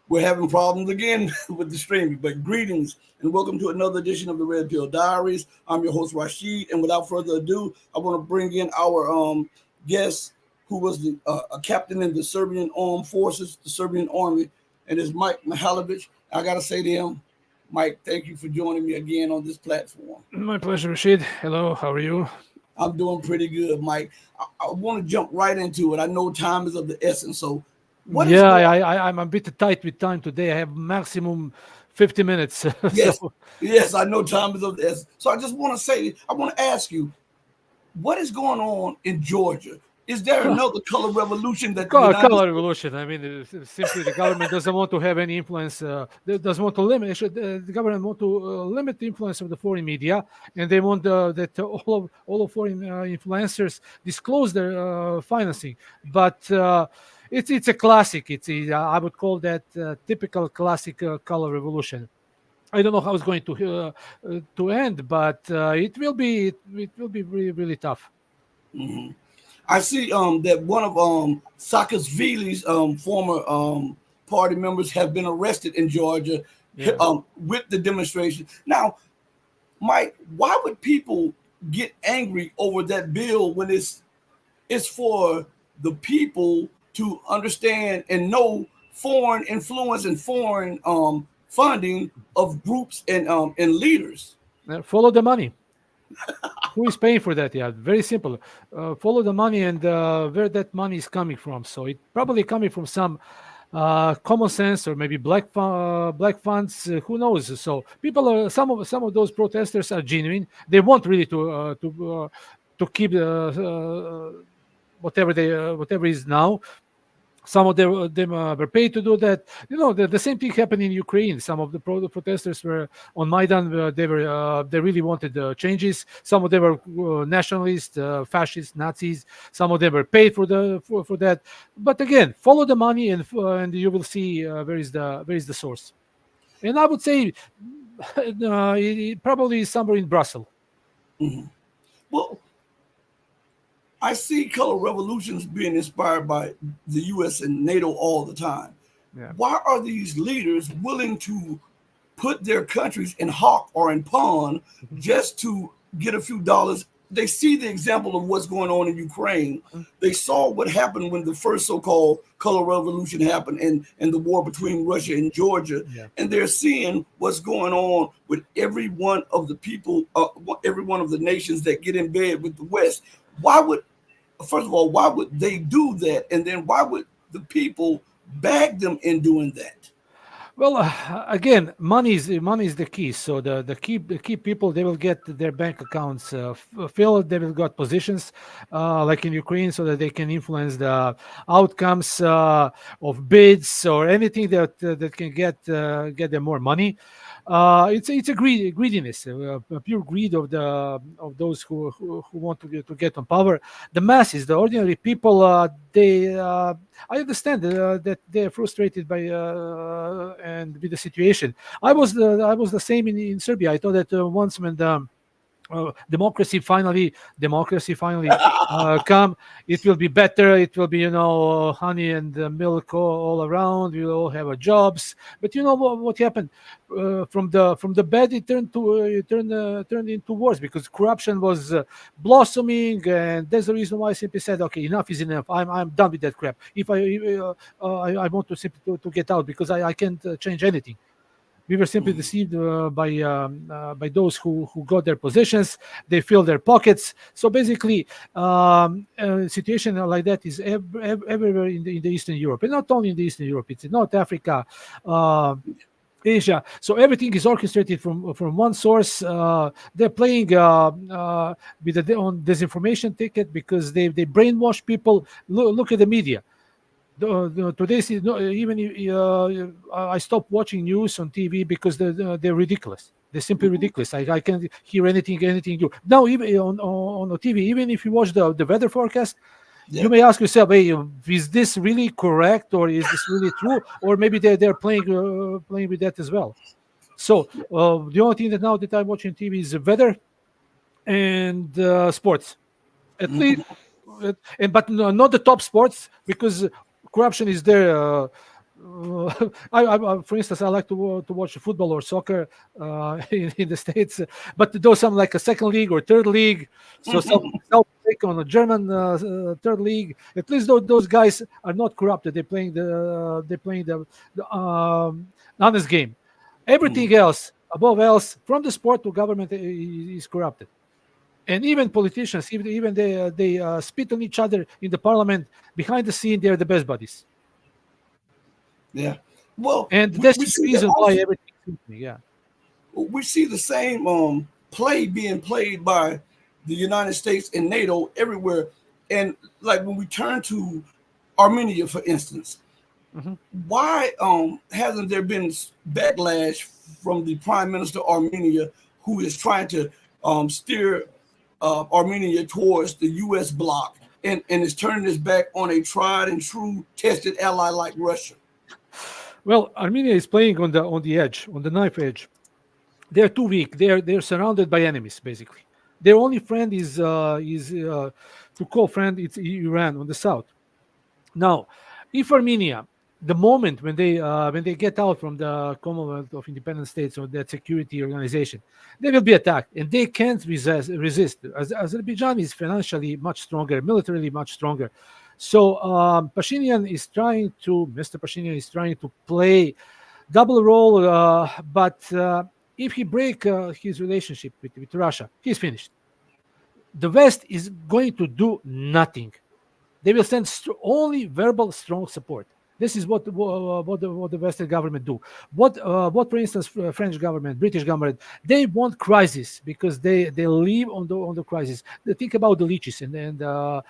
We're having problems again with the streaming, but greetings and welcome to another edition of the Red Pill Diaries. I'm your host Rashid, and without further ado, I want to bring in our guest, who was a captain in the Serbian armed forces, the Serbian army, and is Mike Mihajlovic. I gotta say to him, Mike, thank you for joining me again on this platform. My pleasure, Rashid. Hello, how are you? I'm doing pretty good, Mike. I want to jump right into it. I know time is of the essence, so what is Yeah, going? I'm a bit tight with time today. I have maximum 50 minutes. Yes, So, yes, I know time is of the essence. So I just want to say, I want to ask you, what is going on in Georgia? Is there another color revolution that the United color States? revolution. I mean, simply the government doesn't want to have any influence. They doesn't want to limit. The government want to limit the influence of the foreign media, and they want that all of foreign influencers disclose their financing. But it's a classic. I would call that typical classic color revolution. I don't know how it's going to end, but it will be really really tough. Mhm. I see that one of Saakashvili's former party members have been arrested in Georgia Yeah. with the demonstration. Now, Mike, why would people get angry over that bill when it's for the people to understand and know foreign influence and foreign funding of groups and leaders? Follow the money. Who is paying for that? Yeah, very simple. Follow the money and where that money is coming from. So it probably coming from some common sense or maybe black funds. Who knows? So people are some of those protesters are genuine. They want really to keep whatever is now. Some of them were paid to do that. The same thing happened in Ukraine. Some of the protesters were on Maidan. They really wanted changes. Some of them were nationalists, fascists, Nazis. Some of them were paid for that. But again, follow the money and you will see where is the source. And I would say it probably is somewhere in Brussels. Mhm. Well, I see color revolutions being inspired by the U.S. and NATO all the time. Yeah. Why are these leaders willing to put their countries in hawk or in pawn Mhm. just to get a few dollars? They see the example of what's going on in Ukraine. Mhm. They saw what happened when the first so-called color revolution happened and the war between Russia and Georgia. Yeah. And they're seeing what's going on with every one of the people, every one of the nations that get in bed with the West. Why would First of all, why would they do that? And then why would the people bag them in doing that? Well, again, money is the key. So the key people, they will get their bank accounts filled. They will got positions like in Ukraine, so that they can influence the outcomes of bids or anything that can get them more money. It's a greediness, a pure greed of those who want to get on power. The masses, the ordinary people, they I understand that they're frustrated by and with the situation. I was the same in Serbia. I thought that once when the democracy finally come, it will be better. It will be honey and milk all around. We will all have our jobs. But you know what happened from the bad, it turned into worse because corruption was blossoming, and that's the reason why I simply said, okay, enough is enough. I'm done with that crap. If I want to simply to get out because I can't change anything. We were simply deceived by those who got their possessions. They filled their pockets. So basically, a situation like that is everywhere in the Eastern Europe, and not only in the Eastern Europe. It's in North Africa, uh, Asia. So everything is orchestrated from one source. They're playing with on disinformation ticket because they brainwash people. Look at the media. Today's no, even I stopped watching news on TV because they're ridiculous. They're simply ridiculous. I can't hear anything new. Now, even on the TV, even if you watch the weather forecast, Yeah. you may ask yourself, hey, is this really correct or is this really true? Or maybe they're playing with that as well. So the only thing that now that I'm watching TV is the weather and sports. At least, and but no, not the top sports because corruption is there. For instance, I like to watch football or soccer in the States, but those some like a second league or third league. So South take on a German third league. At least those guys are not corrupted. They're playing the honest game. Everything else, above else, from the sport to government, is corrupted. And even politicians, even they spit on each other in the parliament. Behind the scene, they're the best buddies. Yeah. Well, And we, that's we the see that reason why also. everything suits me. Yeah. We see the same play being played by the United States and NATO everywhere. And like when we turn to Armenia, for instance, Mhm. why hasn't there been backlash from the Prime Minister of Armenia, who is trying to steer Armenia towards the U.S. bloc and is turning his back on a tried and true tested ally like Russia? Well, Armenia is playing on the edge, on the knife edge. They're too weak. They're surrounded by enemies, basically. Their only friend is to call friend. It's Iran on the south. Now, if Armenia, the moment when they get out from the Commonwealth of Independent States or that security organization, they will be attacked, and they can't resist. Azerbaijan is financially much stronger, militarily much stronger. So Mr. Pashinyan is trying to play double role, but if he break his relationship with Russia, he's finished. The West is going to do nothing. They will send only verbal strong support. This is what the Western government do. What for instance, French government, British government, they want crisis because they live on the crisis. They think about the leeches and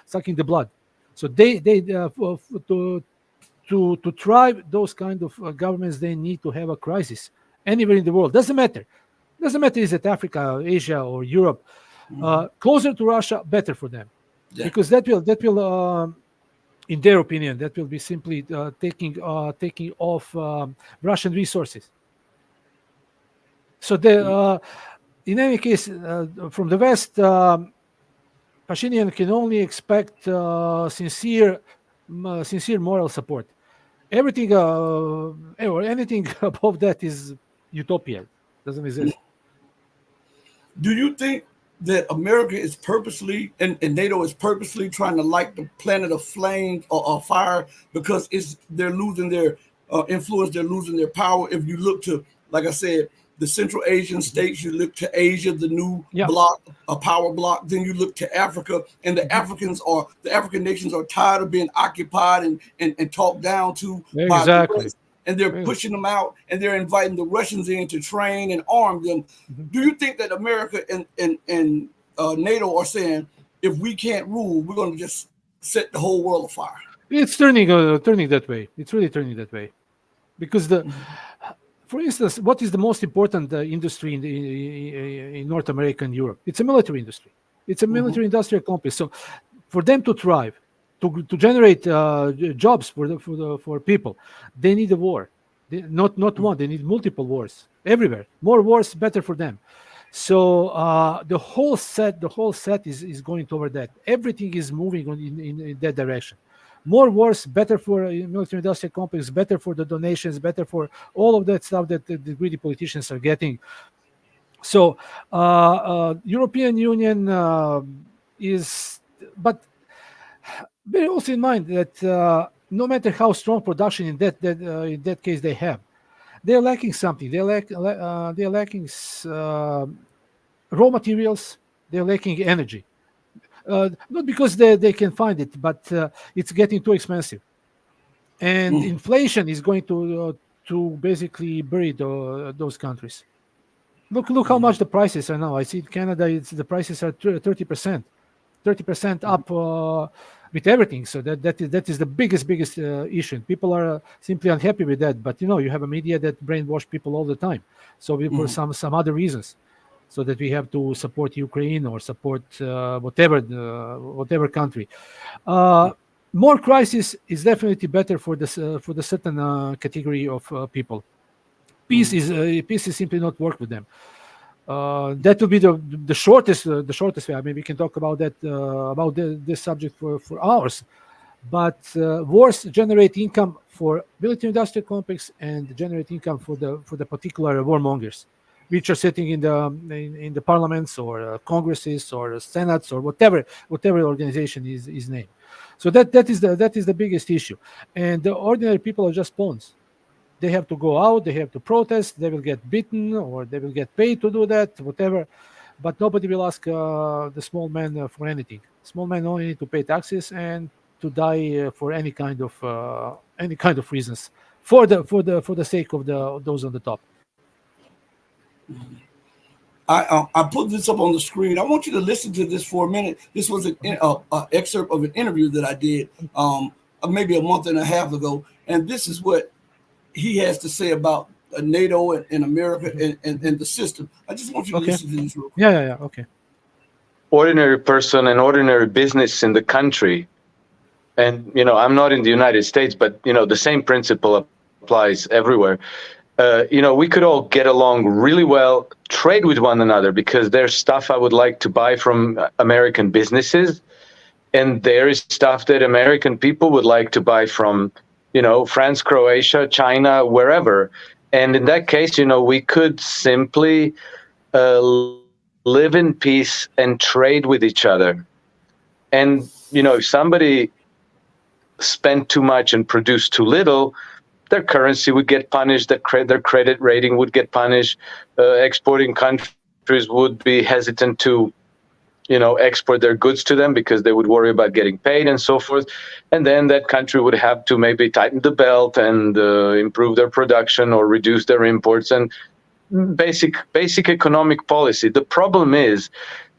sucking the blood. So to thrive those kind of governments, they need to have a crisis anywhere in the world. Doesn't matter is it Africa, Asia, or Europe. Closer to Russia, better for them, Yeah. because that will in their opinion, that will be simply taking off Russian resources. So in any case, from the West, Pashinyan can only expect sincere moral support. Everything or anything above that is utopia. Doesn't exist. Do you think that America is purposely and NATO is purposely trying to light the planet of flame or fire because they're losing their influence, they're losing their power? If you look to, like I said, the Central Asian states, you look to Asia, the new Yeah. bloc, a power bloc. Then you look to Africa, and the African nations are tired of being occupied and talked down to by the Exactly. West, and they're Yes. pushing them out, and they're inviting the Russians in to train and arm them. Mhm. Do you think that America and NATO are saying, if we can't rule, we're going to just set the whole world afire? It's turning that way. It's really turning that way, because for instance, what is the most important industry in North America and Europe? It's a military industry. It's a military industrial complex. So, for them to thrive, to generate jobs for people, they need a war. Not one. They need multiple wars everywhere. More wars, better for them. So the whole set is going toward that. Everything is moving in that direction. More wars, better for military industrial complex, better for the donations, better for all of that stuff that the greedy politicians are getting. So European Union is, but bear also in mind that no matter how strong production in that case they have, they're lacking something. They're lacking raw materials. They're lacking energy. Not because they can find it, but it's getting too expensive, and inflation is going to basically bury those countries. Look how much the prices are now. I see in Canada, the prices are 30%, 30% up with everything. So that is the biggest issue. People are simply unhappy with that. But you have a media that brainwash people all the time. So for some other reasons, so that we have to support Ukraine or support whatever country. More crisis is definitely better for the certain category of people. Peace is simply not work with them. That will be the shortest way. I mean, we can talk about that this subject for hours. But wars generate income for military-industrial complex and generate income for the particular warmongers, which are sitting in the parliaments or congresses or senates or whatever organization is named. So that is the biggest issue, and the ordinary people are just pawns. They have to go out, they have to protest, they will get beaten or they will get paid to do that, whatever. But nobody will ask the small man for anything. Small men only need to pay taxes and to die for any kind of reasons for the sake of those on the top. I put this up on the screen. I want you to listen to this for a minute. This was an excerpt of an interview that I did maybe a month and a half ago, and this is what he has to say about NATO and America and the system. I just want you to listen to this real quick. Yeah. Okay. Ordinary person and ordinary business in the country, and I'm not in the United States, but the same principle applies everywhere. We could all get along really well, trade with one another, because there's stuff I would like to buy from American businesses, and there is stuff that American people would like to buy from, France, Croatia, China, wherever. And in that case, we could simply live in peace and trade with each other. And, if somebody spent too much and produced too little, their currency would get punished, their credit rating would get punished, exporting countries would be hesitant to, export their goods to them because they would worry about getting paid and so forth. And then that country would have to maybe tighten the belt and improve their production or reduce their imports and basic economic policy. The problem is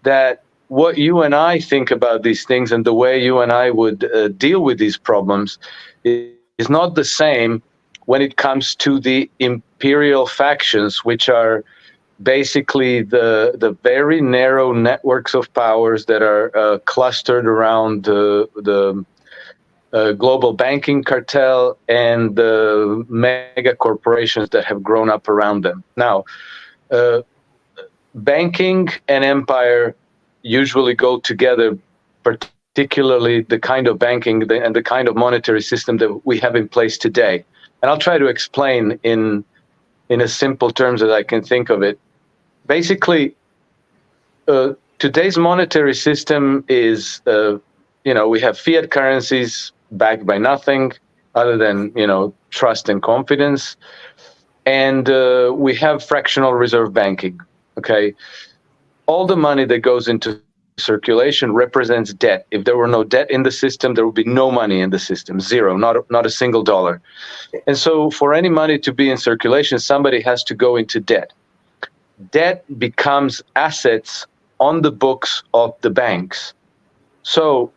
that what you and I think about these things and the way you and I would deal with these problems is not the same when it comes to the imperial factions, which are basically the very narrow networks of powers that are clustered around the global banking cartel and the mega corporations that have grown up around them. Now, banking and empire usually go together, particularly the kind of banking and the kind of monetary system that we have in place today. And I'll try to explain in as simple terms as I can think of it. Basically, today's monetary system is, we have fiat currencies backed by nothing other than, trust and confidence. And we have fractional reserve banking, okay? All the money that goes into circulation represents debt. If there were no debt in the system, there would be no money in the system, zero, not a single dollar. And so for any money to be in circulation, somebody has to go into debt. Debt becomes assets on the books of the banks. So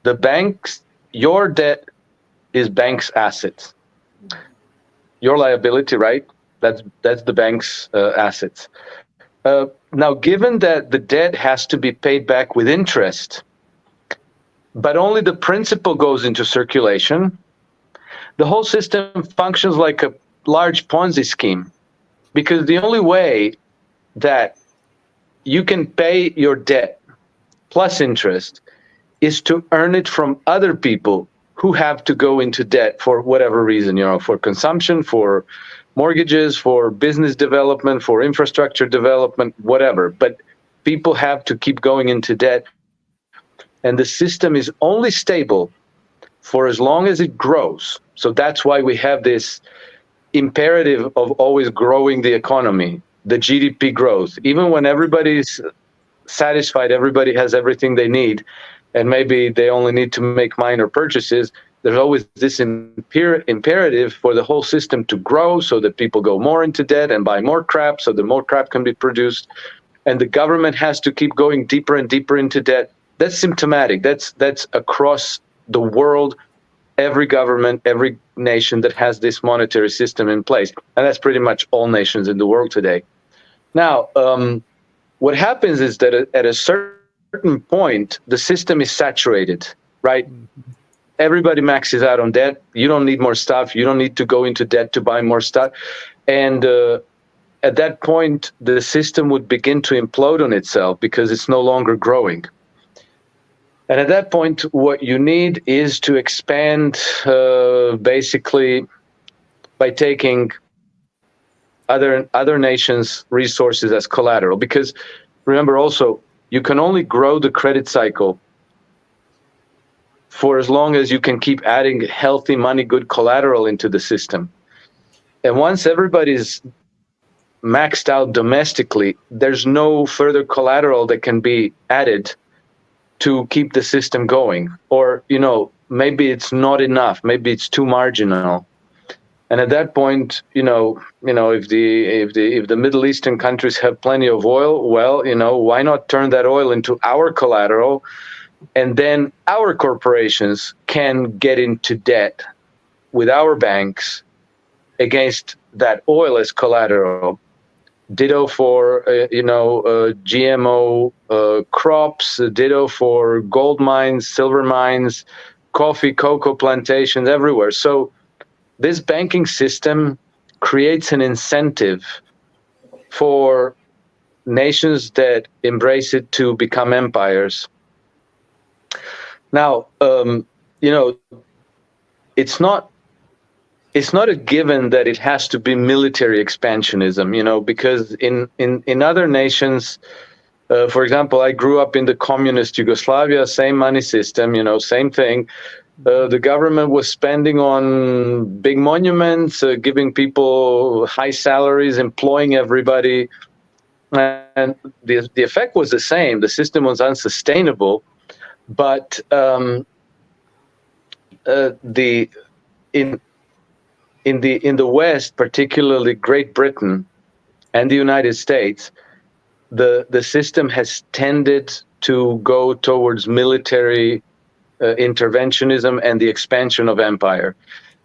the banks, your debt is bank's assets. Your liability, right? That's the bank's assets. Now, given that the debt has to be paid back with interest, but only the principal goes into circulation, the whole system functions like a large Ponzi scheme, because the only way that you can pay your debt plus interest is to earn it from other people who have to go into debt for whatever reason, for consumption, for mortgages, for business development, for infrastructure development, whatever. But people have to keep going into debt. And the system is only stable for as long as it grows. So that's why we have this imperative of always growing the economy, the GDP growth. Even when everybody's satisfied, everybody has everything they need, and maybe they only need to make minor purchases, there's always this imperative for the whole system to grow so that people go more into debt and buy more crap so that more crap can be produced. And the government has to keep going deeper and deeper into debt. That's symptomatic. That's across the world, every government, every nation that has this monetary system in place. And that's pretty much all nations in the world today. Now, what happens is that at a certain point, the system is saturated, right? Everybody maxes out on debt. You don't need more stuff. You don't need to go into debt to buy more stuff. And at that point, the system would begin to implode on itself because it's no longer growing. And at that point, what you need is to expand basically by taking other nations' resources as collateral. Because remember also, you can only grow the credit cycle for as long as you can keep adding healthy money, good collateral into the system. And once everybody's maxed out domestically, there's no further collateral that can be added to keep the system going. Or, maybe it's not enough, maybe it's too marginal. And at that point, if the Middle Eastern countries have plenty of oil, well, why not turn that oil into our collateral, and then our corporations can get into debt with our banks against that oil as collateral. Ditto for GMO crops. Ditto for gold mines, silver mines, coffee, cocoa plantations everywhere. So this banking system creates an incentive for nations that embrace it to become empires. Now, it's not a given that it has to be military expansionism, because in other nations, for example, I grew up in the communist Yugoslavia, same money system, same thing. The government was spending on big monuments, giving people high salaries, employing everybody. And the effect was the same. The system was unsustainable. But in the West, particularly Great Britain and the United States, the system has tended to go towards military interventionism and the expansion of empire.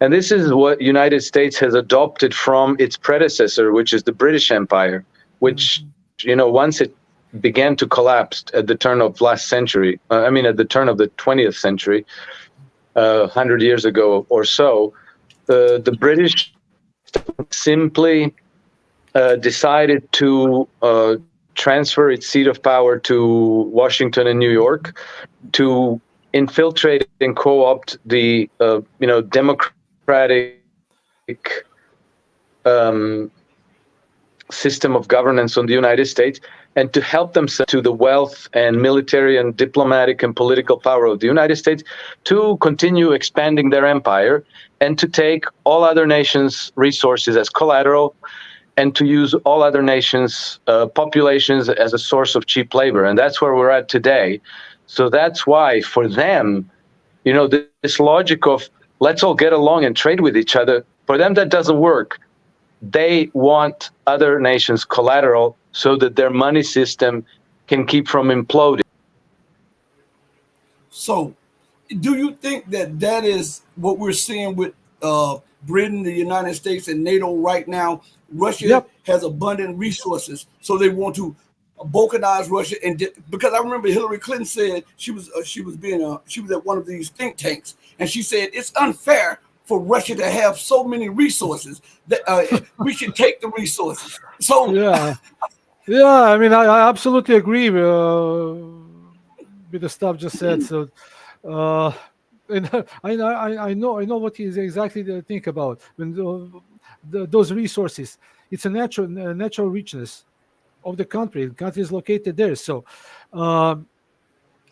And this is what United States has adopted from its predecessor, which is the British Empire, which, once it began to collapse at the turn of last century, at the turn of the 20th century, 100 years ago or so, the British simply decided to transfer its seat of power to Washington and New York to infiltrate and co-opt the democratic system of governance on the United States, and to help themselves to the wealth and military and diplomatic and political power of the United States to continue expanding their empire and to take all other nations' resources as collateral and to use all other nations' populations as a source of cheap labor. And that's where we're at today. So that's why for them, this logic of let's all get along and trade with each other, for them that doesn't work. They want other nations' collateral so that their money system can keep from imploding. So, do you think that is what we're seeing with Britain, the United States, and NATO right now? Russia has abundant resources, so they want to balkanize Russia. And because I remember Hillary Clinton said she was at one of these think tanks, and she said it's unfair for Russia to have so many resources that we should take the resources. So I absolutely agree with the stuff just said. So, and I know what he's exactly think about when those resources. It's a natural richness of the country. The country is located there. So,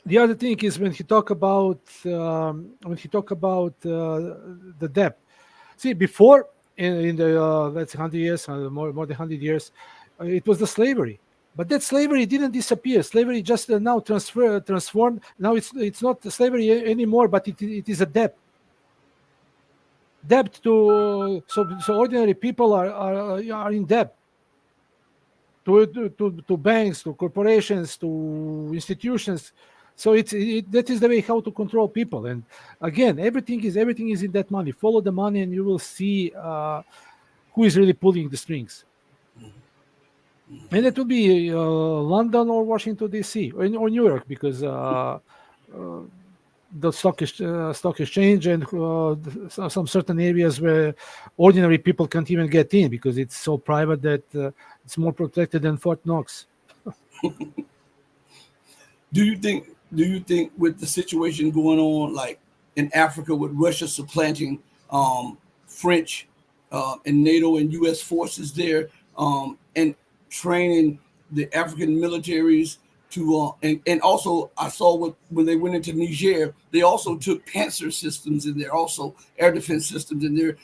the other thing is when he talk about the debt. See, before in the let's say 100 years, more than 100 years, it was the slavery. But that slavery didn't disappear. Slavery just now transformed. Now it's not slavery anymore, but it is a debt. Debt to so ordinary people are in debt to banks, to corporations, to institutions. So that is the way how to control people. And again, everything is in that money. Follow the money, and you will see who is really pulling the strings. And it will be London or Washington D.C. or New York, because the stock exchange and some certain areas where ordinary people can't even get in because it's so private that it's more protected than Fort Knox. Do you think do you think with the situation going on, like in Africa, with Russia supplanting French and NATO and U.S. forces there, and training the African militaries to, and also I saw when they went into Niger, they also took Panzer systems in there, also air defense systems in there.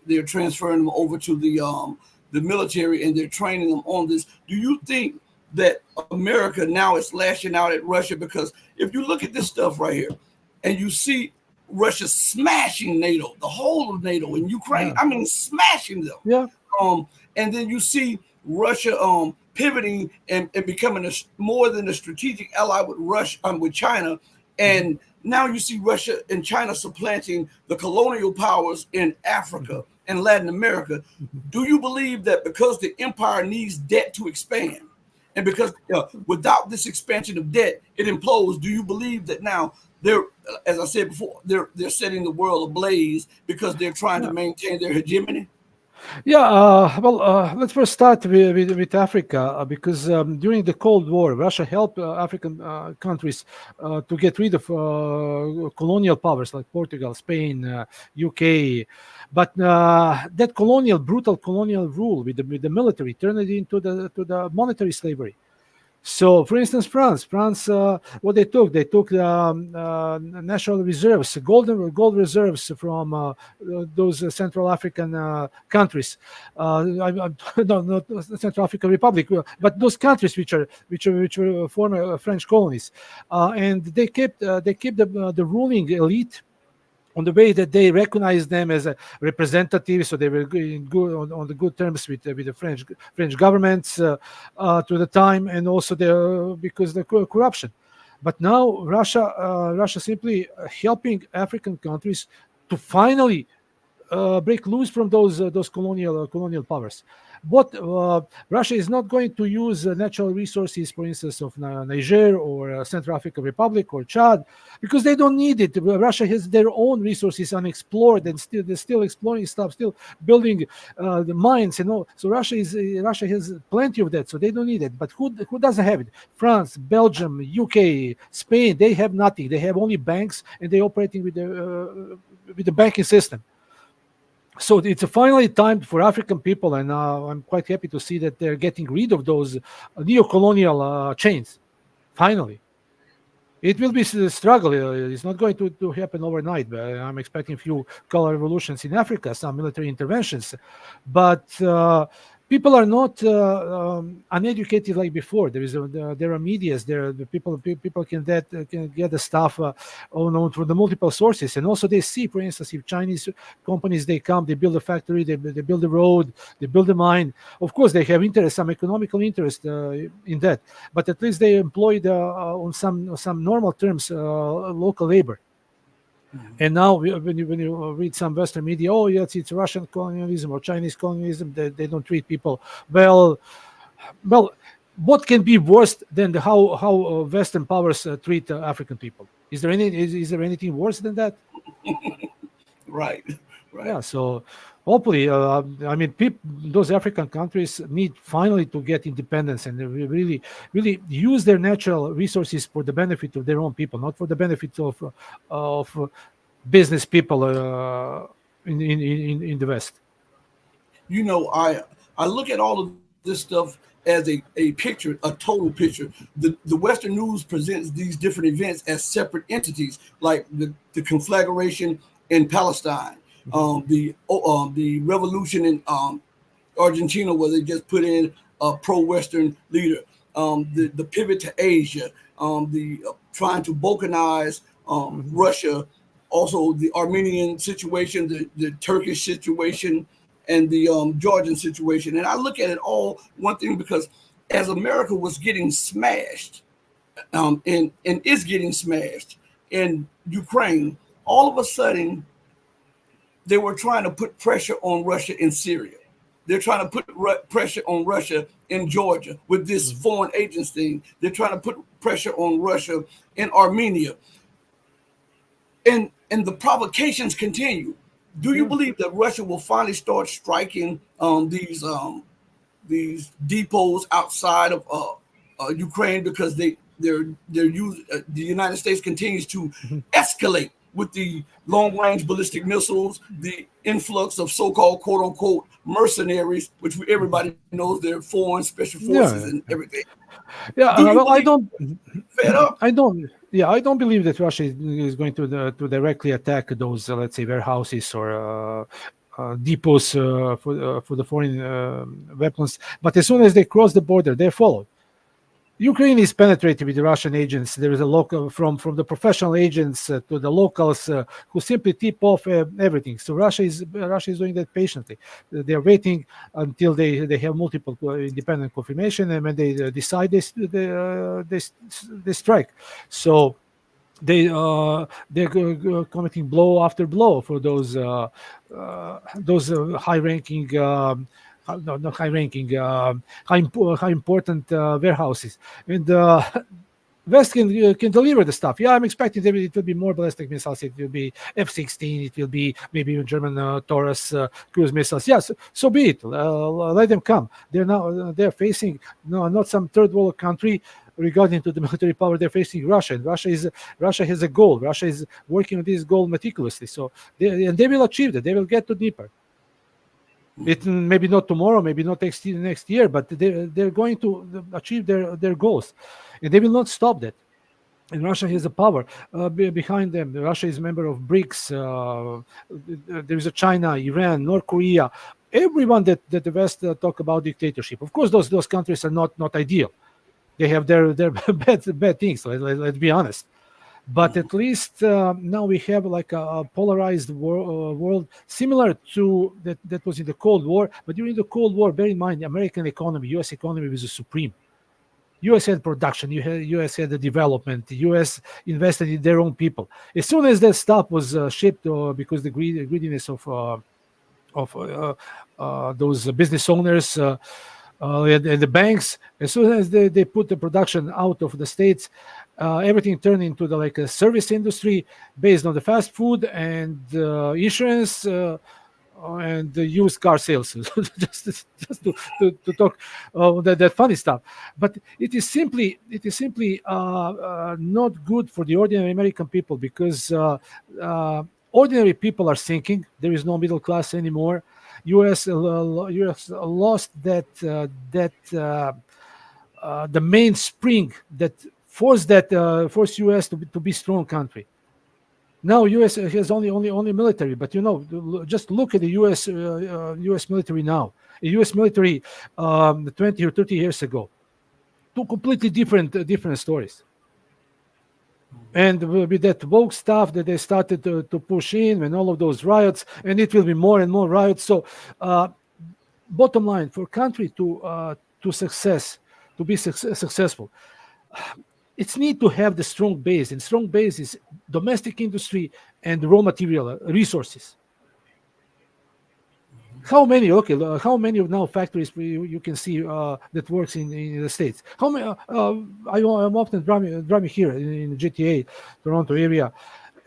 They're transferring them over to the military, and they're training them on this. Do you think that America now is lashing out at Russia? Because if you look at this stuff right here, and you see Russia smashing NATO, the whole of NATO in Ukraine, Yeah. I mean, smashing them. Yeah. And then you see Russia pivoting and becoming more than a strategic ally with Russia, with China. And now you see Russia and China supplanting the colonial powers in Africa and Latin America. Do you believe that because the empire needs debt to expand, and because without this expansion of debt, it implodes, do you believe that now they're, as I said before, they're setting the world ablaze because they're trying to maintain their hegemony? Yeah, let's first start with Africa, because during the Cold War, Russia helped African countries to get rid of colonial powers like Portugal, Spain, UK. But that brutal colonial rule with the military turned it into the monetary slavery. So, for instance, France, what they took national reserves, gold reserves from those Central African countries. Not Central African Republic, but those countries which were former French colonies, and they kept the ruling elite on the way that they recognized them as a representative, so they were on the good terms with the French governments to the time, and also because the corruption. But now Russia simply helping African countries to finally break loose from those colonial powers. But Russia is not going to use natural resources, for instance, of Niger or Central African Republic or Chad, because they don't need it. Russia has their own resources unexplored, and they're still exploring stuff, still building the mines and all. So Russia has plenty of that, so they don't need it. But who doesn't have it? France, Belgium, UK, Spain. They have nothing. They have only banks, and they're operating with the banking system. So it's finally time for African people, and I'm quite happy to see that they're getting rid of those neo-colonial chains. Finally, it will be a struggle. It's not going to happen overnight. But I'm expecting a few color revolutions in Africa, some military interventions, but people are not uneducated like before. There are medias. People can get the stuff through the multiple sources, and also they see, for instance, if Chinese companies, they come, they build a factory, they build a road, they build a mine. Of course, they have interest, some economical interest in that, but at least they employ on some normal terms local labor. And now, when you read some Western media, oh yes, it's Russian colonialism or Chinese colonialism. They don't treat people well. What can be worse than how Western powers treat African people? Is there anything worse than that? Right. Yeah. So hopefully, those African countries need finally to get independence and really use their natural resources for the benefit of their own people, not for the benefit of business people in the West. I look at all of this stuff as a picture, a total picture. The Western news presents these different events as separate entities, like the conflagration in Palestine, the revolution in Argentina, where they just put in a pro-Western leader, the pivot to Asia, the trying to balkanize Russia, also the Armenian situation, the Turkish situation, and the Georgian situation. And I look at it all one thing, because as America was getting smashed and is getting smashed in Ukraine, all of a sudden they were trying to put pressure on Russia in Syria. They're trying to put pressure on Russia in Georgia with this foreign agents thing. They're trying to put pressure on Russia in Armenia. And the provocations continue. Do you believe that Russia will finally start striking these depots outside of Ukraine, because the United States continues to escalate with the long-range ballistic missiles, the influx of so-called "quote-unquote" mercenaries, which everybody knows they're foreign special forces Yeah, and everything. yeah. Do you Well, I believe don't. fed up? I don't. Yeah, I don't believe that Russia is going to directly attack those, let's say, warehouses or depots for the foreign weapons. But as soon as they cross the border, they're followed. Ukraine is penetrated with the Russian agents. There is a local from the professional agents to the locals who simply tip off everything. So Russia is doing that patiently. They are waiting until they have multiple independent confirmation, and when they decide, they strike. So they're committing blow after blow for those high-ranking. No, not high-ranking, high important warehouses, and West can deliver the stuff. Yeah, I'm expecting that it will be more ballistic missiles. It will be F-16. It will be maybe even German Taurus cruise missiles. Yes, so be it. Let them come. They're facing not some third world country regarding to the military power. They're facing Russia, and Russia has a goal. Russia is working on this goal meticulously. So they will achieve that. They will get to Dnieper. It maybe not tomorrow, maybe not next year, but they're going to achieve their goals, and they will not stop that. And Russia has the power behind them. Russia is a member of BRICS. There is a China, Iran, North Korea, everyone that the West talk about dictatorship. Of course, those countries are not ideal. They have their bad things. Let's be honest. But at least now we have like a polarized world similar to that was in the Cold War. But during the Cold War, bear in mind, the American economy, U.S. economy was the supreme. U.S. had production, U.S. had the development, the U.S. invested in their own people. As soon as that stuff was shipped, because the greediness of those business owners and the banks, as soon as they put the production out of the states, everything turned into like a service industry based on the fast food and insurance and the used car sales. just to talk that funny stuff. But it is simply not good for the ordinary American people, because ordinary people are sinking. There is no middle class anymore. U.S. lost the mainspring that forced U.S. to be strong country. Now U.S. has only military, but just look at the U.S. military now. The U.S. military 20 or 30 years ago, two completely different stories. And with that woke stuff that they started to push in, and all of those riots, and it will be more and more riots. So, bottom line, for country to be successful, it's need to have the strong base, and strong base is domestic industry and raw material resources. How many of now factories you can see that works in the States? How many? I'm often driving here in the GTA, Toronto area,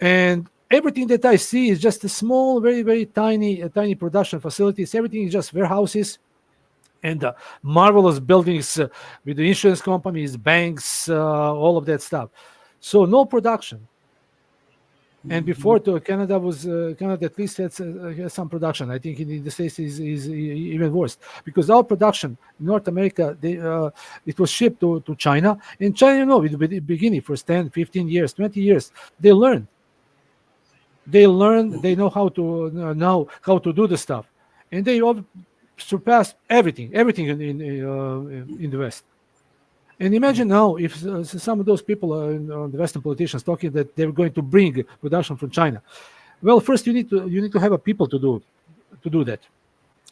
and everything that I see is just a small, very, very tiny production facilities. Everything is just warehouses and marvelous buildings with the insurance companies, banks, all of that stuff. So no production. And before, Canada at least has some production. I think in the States is even worse, because our production in North America, it was shipped to China. And China, in the beginning, for 10, 15 years, 20 years, they learned. They know how to do the stuff, and they all surpassed everything in the West. And imagine now if some of those people, the Western politicians, talking that they're going to bring production from China. Well, first you need to have a people to do that.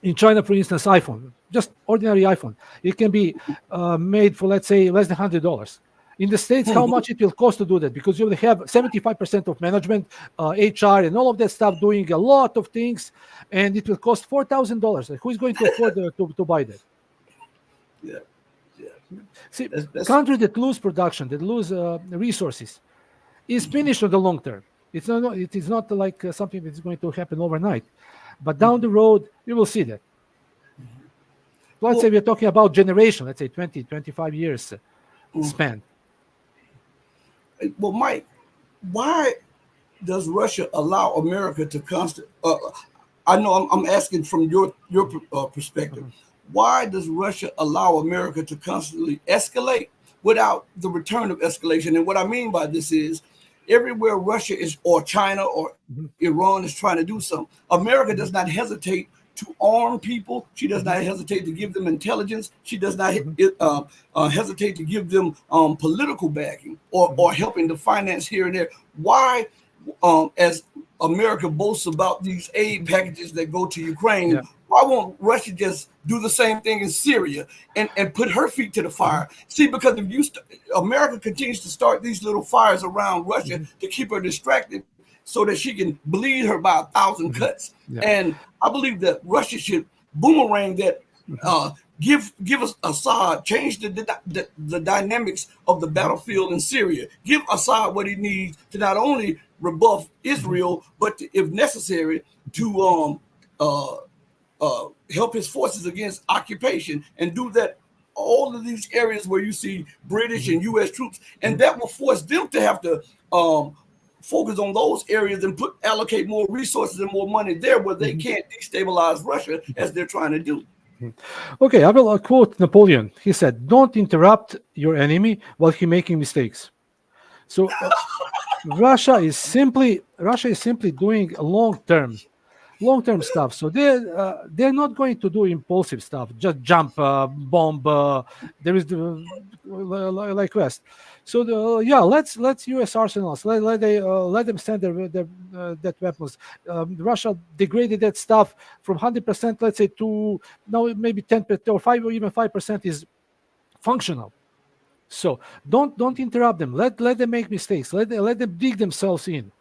In China, for instance, iPhone, just ordinary iPhone, it can be made for, let's say, less than $100. In the States, how much it will cost to do that? Because you will have 75% of management, HR, and all of that stuff doing a lot of things, and it will cost $4,000. Who is going to afford to buy that? Yeah. See, countries that lose production, that lose resources, is finished on the long term. It is not like something that's going to happen overnight, but down the road you will see that. Let's say we're talking about generation. Let's say 20, 25 years span. well, Mike, why does Russia allow America to constant? I know I'm asking from your perspective. Why does Russia allow America to constantly escalate without the return of escalation? And what I mean by this is, everywhere Russia is, or China, or Iran is trying to do something, America does not hesitate to arm people. She does not hesitate to give them intelligence. She does not hesitate to give them political backing or helping to finance here and there. Why, as America boasts about these aid packages that go to Ukraine, why won't Russia just do the same thing in Syria and put her feet to the fire? See, because if America continues to start these little fires around Russia to keep her distracted so that she can bleed her by 1,000 cuts. And I believe that Russia should boomerang that, give us Assad, change the dynamics of the battlefield in Syria. Give Assad what he needs to not only rebuff Israel, but to, if necessary, to help his forces against occupation, and do that all of these areas where you see British and U.S. troops, and that will force them to have to focus on those areas and allocate more resources and more money there, where they can't destabilize Russia as they're trying to do. Okay, I will quote Napoleon. He said, "Don't interrupt your enemy while he's making mistakes." So Russia is simply doing long-term stuff. So they're not going to do impulsive stuff, just jump, bomb. There is like West. So let's U.S. arsenals. Let them send that weapons. Russia degraded that stuff from 100%, let's say, to now maybe 10% or 5 or even 5% is functional. So don't interrupt them. Let them make mistakes. Let them dig themselves in.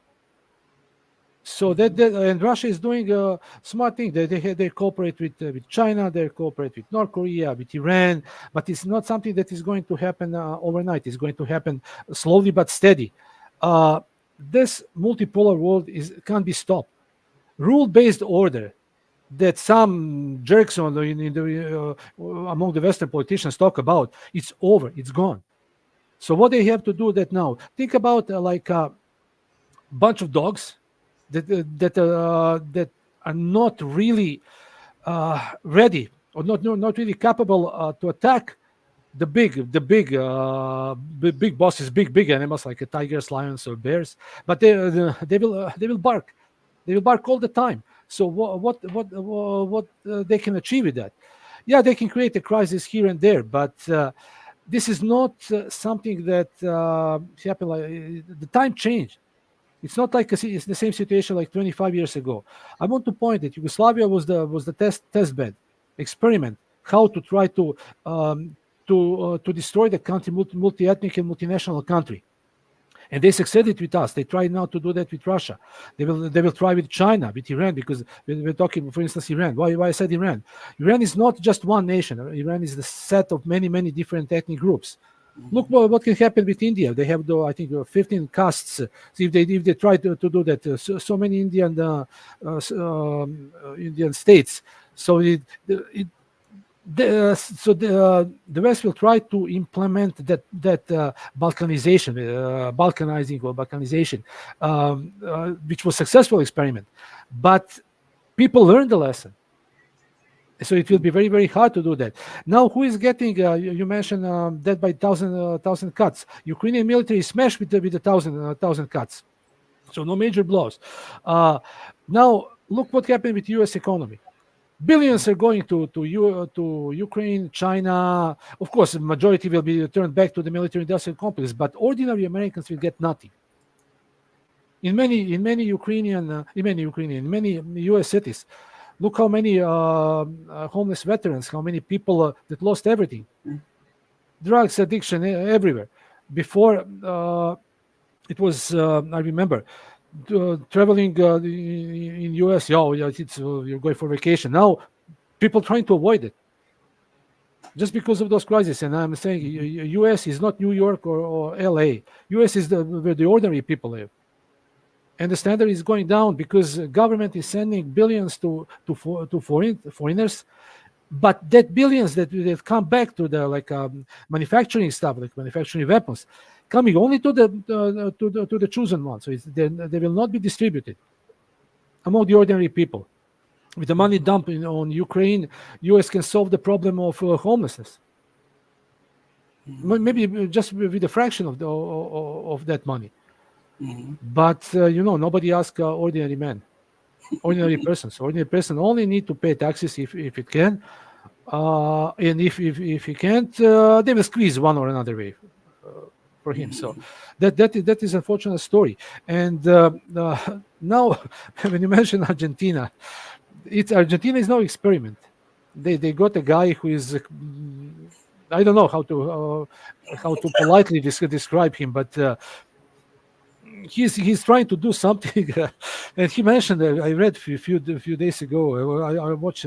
So that and Russia is doing a smart thing. They cooperate with China. They cooperate with North Korea, with Iran. But it's not something that is going to happen overnight. It's going to happen slowly but steady. This multipolar world can't be stopped. Rule-based order that some jerks among the Western politicians talk about, it's over. It's gone. So what they have to do that now? Think about like a bunch of dogs that are not really ready or not really capable to attack the big bosses, big animals like tigers, lions, or bears. But they will bark. They will bark all the time. So what they can achieve with that? Yeah, they can create a crisis here and there, but this is not something that happened. Like the time changed. It's not like it's the same situation like 25 years ago. I want to point that Yugoslavia was the test bed experiment, how to try to destroy the country, multi-ethnic and multinational country. And they succeeded with us. They try now to do that with Russia. They will try with China, with Iran, because we're talking, for instance, Iran. Why I said Iran? Iran is not just one nation. Iran is the set of many different ethnic groups. Look what can happen with India. They have, I think, 15 castes. If they try to do that, so many Indian states. So the West will try to implement that balkanization, which was a successful experiment, but people learned the lesson. So it will be very, very hard to do that. Now, who is getting? You mentioned death by 1,000 cuts. Ukrainian military is smashed with 1,000 cuts. So no major blows. Now look what happened with U.S. economy. Billions are going to Ukraine, China. Of course, the majority will be turned back to the military-industrial complex, but ordinary Americans will get nothing. In many U.S. cities, look how many homeless veterans, how many people that lost everything. Drugs, addiction, everywhere. Before, it was, I remember, traveling in U.S., you're going for vacation. Now, people trying to avoid it just because of those crises. And I'm saying U.S. is not New York or L.A. U.S. is where the ordinary people live. And the standard is going down because government is sending billions to foreigners, but that billions that come back to the manufacturing stuff, like manufacturing weapons, coming only to the chosen ones. So they will not be distributed among the ordinary people. With the money dumped on Ukraine, U.S. can solve the problem of homelessness. Maybe just with a fraction of that money. But nobody asks ordinary men, ordinary persons. Ordinary person only need to pay taxes if it can, and if he can't, they will squeeze one or another way for him. So that is unfortunate story. And now, when you mention Argentina, Argentina is no experiment. They got a guy who is I don't know how to politely describe him, but he's trying to do something. And he mentioned, I read a few days ago, I watched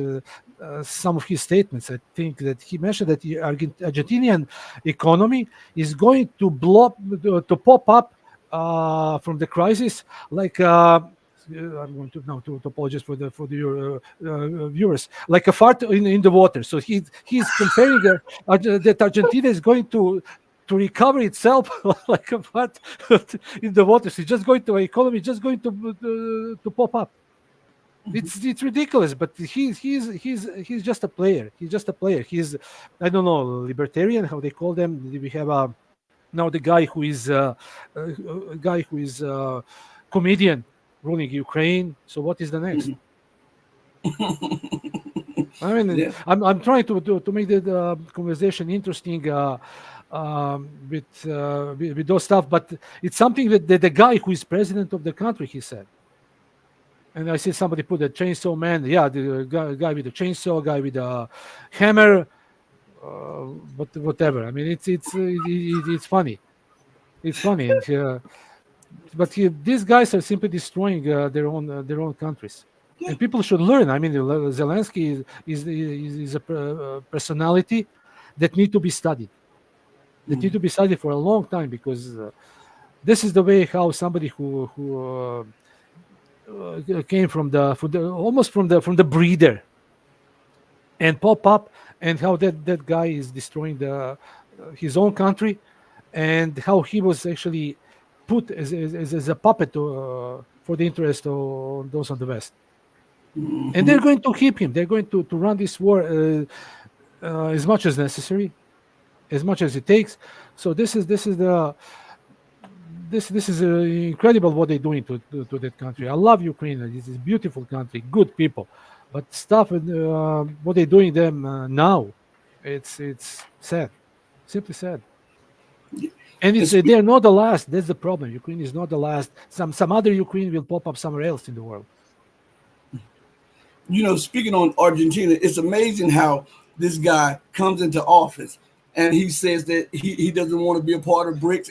some of his statements. I think that he mentioned that the Argentinian economy is going to pop up from the crisis like. I'm going to now to apologize for your viewers, like a fart in the water. So he's comparing that Argentina is going to recover itself like a fart in the water. So economy just going to pop up. It's ridiculous, but he's just a player. He's just a player. He's, I don't know, libertarian, how they call them. We have now the guy who is comedian ruling Ukraine. So what is the next? I mean, yeah. I'm trying to make the conversation interesting with those stuff, but it's something that the guy who is president of the country, he said. And I see somebody put a chainsaw man. Yeah, the guy with the chainsaw, guy with a hammer, but whatever. I mean, it's funny. It's funny. And, but these guys are simply destroying their own countries, and people should learn. I mean, Zelensky is a personality that need to be studied. That need to be studied for a long time, because this is the way how somebody who came from the breeder and pop up, and how that guy is destroying his own country, and how he was actually put as a puppet for the interest of those on the West. And they're going to keep him. They're going to run this war as much as necessary, as much as it takes. So this is incredible what they're doing to that country. I love Ukraine. It's a beautiful country, good people, but stuff what they're doing them now, it's sad, simply sad. And they're not the last. That's the problem. Ukraine is not the last. Some other Ukraine will pop up somewhere else in the world. Speaking on Argentina, it's amazing how this guy comes into office and he says that he doesn't want to be a part of BRICS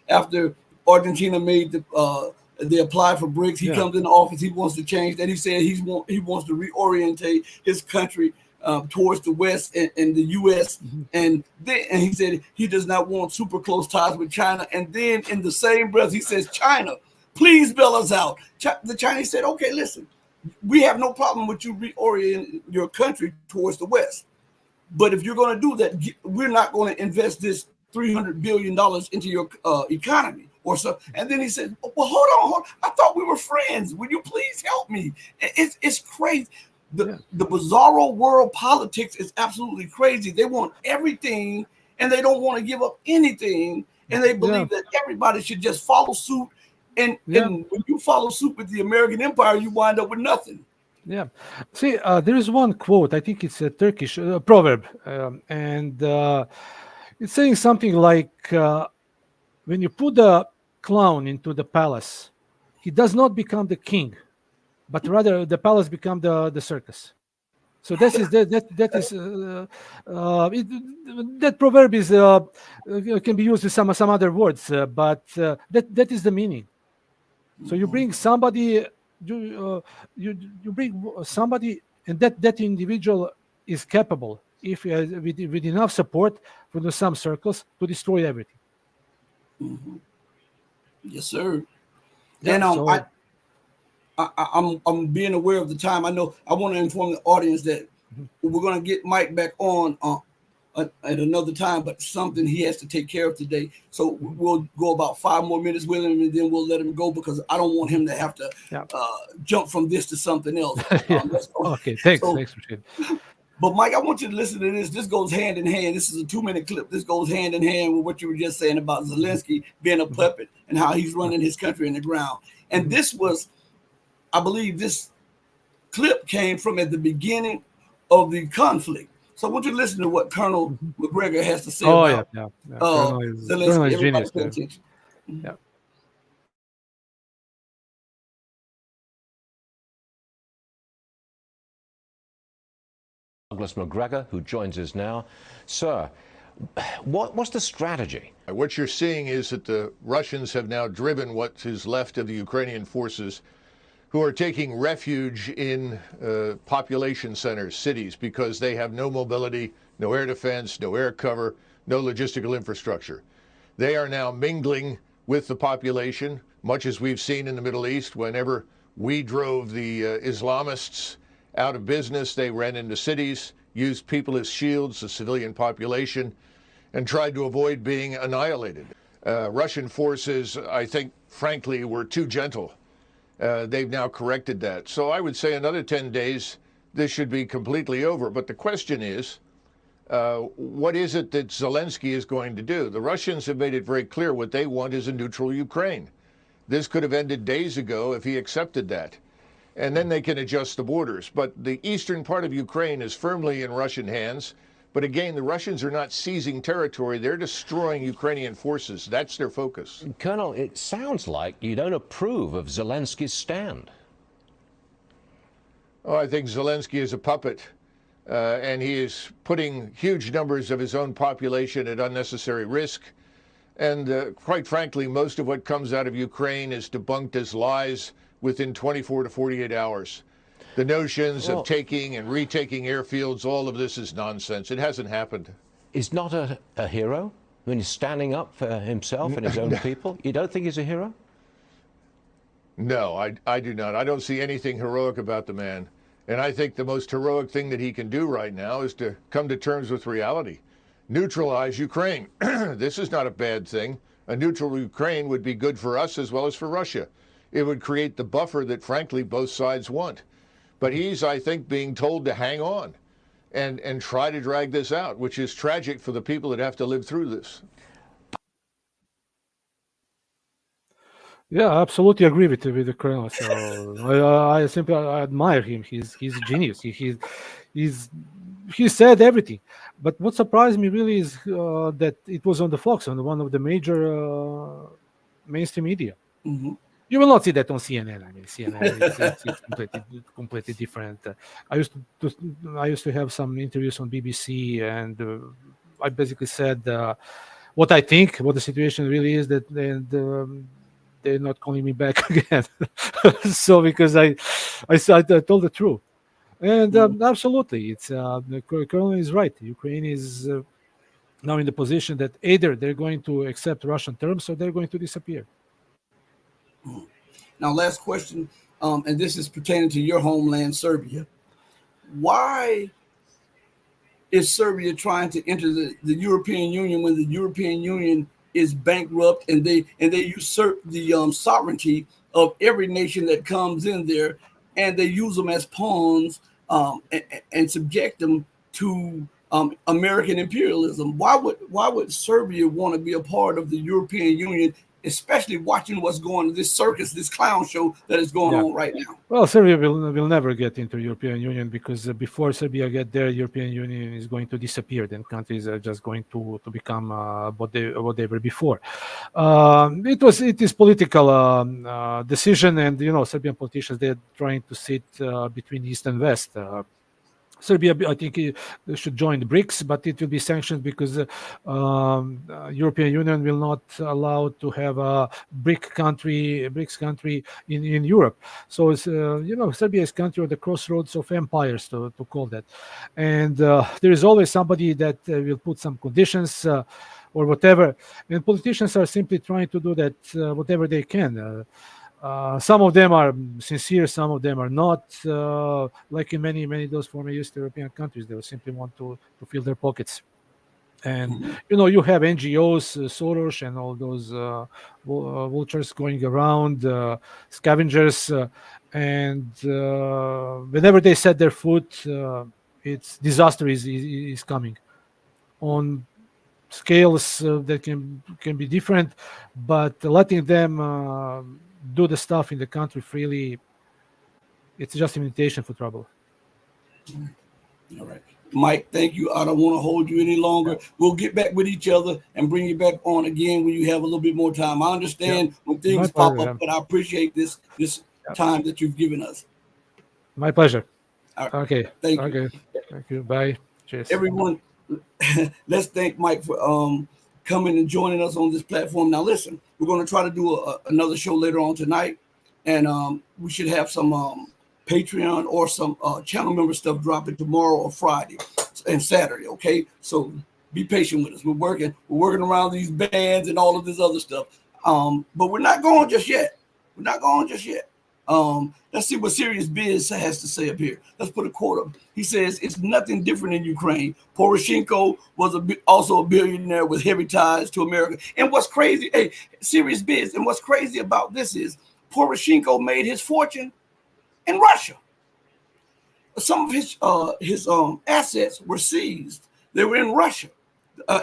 after Argentina made they applied for BRICS. He comes into office. He wants to change that. He said he wants to reorientate his country towards the West and the U.S. And he said he does not want super close ties with China. And then in the same breath, he says, China, please bail us out. The Chinese said, okay, listen, we have no problem with you reorienting your country towards the West. But if you're going to do that, we're not going to invest this $300 billion into your economy or so. And then he said, well, hold on. I thought we were friends. Will you please help me? It's crazy. The bizarro world politics is absolutely crazy. They want everything and they don't want to give up anything. And they believe that everybody should just follow suit. And when you follow suit with the American empire, you wind up with nothing. Yeah. See, there is one quote. I think it's a Turkish proverb. And it's saying something like, when you put a clown into the palace, he does not become the king, but rather the palace become the circus. So that proverb is can be used with some other words, but that is the meaning. So you bring somebody, you bring somebody, and that individual is capable, if with enough support from some circles, to destroy everything. Mm-hmm. Yes, sir. And I'm being aware of the time. I know I want to inform the audience that we're going to get Mike back on at another time, but something he has to take care of today. So we'll go about 5 more minutes with him, and then we'll let him go because I don't want him to have to jump from this to something else. Okay, thanks. So, Thanks, Rashid. but Mike, I want you to listen to this. This goes hand in hand. This is a 2-minute clip. This goes hand in hand with what you were just saying about Zelensky being a puppet and how he's running his country in the ground. And this was, I believe this clip came from at the beginning of the conflict. So I want you to listen to what Colonel McGregor has to say about Colonel is genius. Pay attention. Yeah. Douglas McGregor, who joins us now. Sir, what's the strategy? What you're seeing is that the Russians have now driven what is left of the Ukrainian forces, who are taking refuge in population centers, cities, because they have no mobility, no air defense, no air cover, no logistical infrastructure. They are now mingling with the population, much as we've seen in the Middle East. Whenever we drove the Islamists out of business, they ran into cities, used people as shields, the civilian population, and tried to avoid being annihilated. Russian forces, I think, frankly, were too gentle. They've now corrected that. So I would say another 10 days, this should be completely over. But the question is, what is it that Zelensky is going to do? The Russians have made it very clear what they want is a neutral Ukraine. This could have ended days ago if he accepted that. And then they can adjust the borders. But the eastern part of Ukraine is firmly in Russian hands. But again, the Russians are not seizing territory. They're destroying Ukrainian forces. That's their focus. Colonel, it sounds like you don't approve of Zelensky's stand. Oh, I think Zelensky is a puppet. And he is putting huge numbers of his own population at unnecessary risk. And quite frankly, most of what comes out of Ukraine is debunked as lies within 24 to 48 hours. The notions of taking and retaking airfields, all of this is nonsense. It hasn't happened. He's not a hero when he's standing up for himself and his own people? You don't think he's a hero? No, I do not. I don't see anything heroic about the man. And I think the most heroic thing that he can do right now is to come to terms with reality. Neutralize Ukraine. This is not a bad thing. A neutral Ukraine would be good for us as well as for Russia. It would create the buffer that, frankly, both sides want. But he's, I think, being told to hang on and try to drag this out, which is tragic for the people that have to live through this. Yeah, I absolutely agree with the colonel. So I simply admire him. He's a genius. He said everything. But what surprised me really is that it was on the Fox, on one of the major mainstream media. Mm-hmm. You will not see that on CNN. I mean, CNN it's completely different. I used to have some interviews on BBC, and I basically said what I think, what the situation really is. That they're not calling me back again. So because I told the truth, and absolutely, it's the colonel is right. Ukraine is now in the position that either they're going to accept Russian terms or they're going to disappear. Now, last question, and this is pertaining to your homeland, Serbia. Why is Serbia trying to enter the European Union when the European Union is bankrupt and they usurp the sovereignty of every nation that comes in there, and they use them as pawns and subject them to American imperialism? Why would Serbia want to be a part of the European Union, especially watching what's going on, this circus, this clown show that is going on right now? Well, Serbia will never get into European Union because before Serbia get there, European Union is going to disappear. Then countries are just going to become what they were before. It is political decision, and Serbian politicians, they're trying to sit between East and West. Serbia, I think, should join the BRICS, but it will be sanctioned because European Union will not allow to have a BRICS country in Europe. So it's Serbia is country at the crossroads of empires, to call that, and there is always somebody that will put some conditions or whatever, and politicians are simply trying to do that whatever they can. Some of them are sincere, some of them are not. Like in many of those former East European countries, they will simply want to fill their pockets. And you have NGOs, Soros, and all those vultures going around, scavengers, and whenever they set their foot, it's disaster is coming on scales that can be different, but letting them do the stuff in the country freely, it's just an invitation for trouble. All right. Mike, thank you. I don't want to hold you any longer. We'll get back with each other and bring you back on again when you have a little bit more time. I understand when things pop up, but I appreciate this time that you've given us. My pleasure. Right. Okay. Thank you. Okay. Thank you. Bye. Cheers. Everyone, let's thank Mike for coming and joining us on this platform. Now, listen, we're going to try to do another show later on tonight, and we should have some Patreon or some channel member stuff dropping tomorrow or Friday and Saturday. Okay, so be patient with us. We're working around these bands and all of this other stuff. But we're not going just yet. Let's see what Serious Biz has to say up here. Let's put a quote up. He says, "It's nothing different in Ukraine. Poroshenko was also a billionaire with heavy ties to America." And what's crazy, hey, Serious Biz, and what's crazy about this is Poroshenko made his fortune in Russia. Some of his assets were seized. They were in Russia,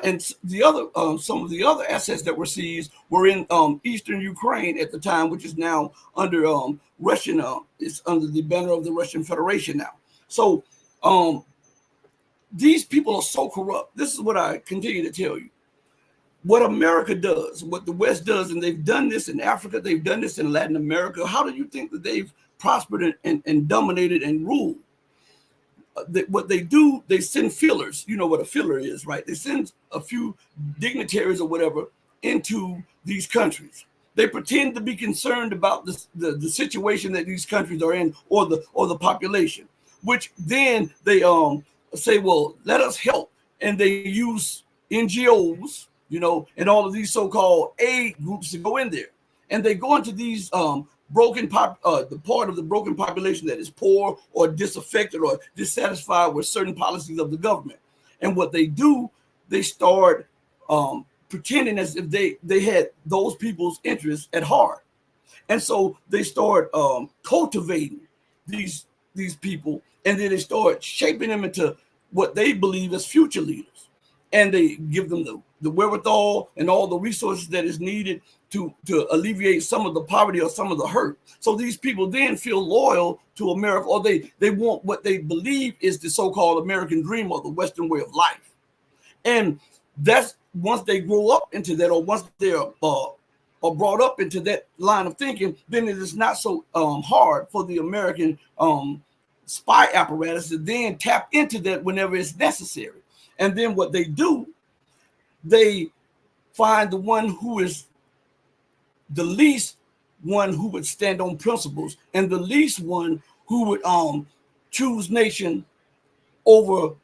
and some of the other assets that were seized were in eastern Ukraine at the time, which is now under Russian. It's under the banner of the Russian Federation now. So these people are so corrupt. This is what I continue to tell you. What America does, what the West does, and they've done this in Africa, they've done this in Latin America. How do you think that they've prospered and dominated and ruled? What they do, they send fillers. You know what a filler is, right? They send a few dignitaries or whatever into these countries. They pretend to be concerned about the situation that these countries are in, or the population, which then they say, well, let us help, and they use NGOs, and all of these so-called aid groups to go in there, and they go into these the part of the broken population that is poor or disaffected or dissatisfied with certain policies of the government. And what they do, they start pretending as if they had those people's interests at heart. And so they start cultivating these people, and then they start shaping them into what they believe as future leaders. And they give them the wherewithal and all the resources that is needed to alleviate some of the poverty or some of the hurt. So these people then feel loyal to America, or they want what they believe is the so-called American dream or the Western way of life. And that's once they grow up into that, or once they're brought up into that line of thinking, then it is not so hard for the American spy apparatus to then tap into that whenever it's necessary. And then what they do, they find the one who is the least one who would stand on principles, and the least one who would choose nation over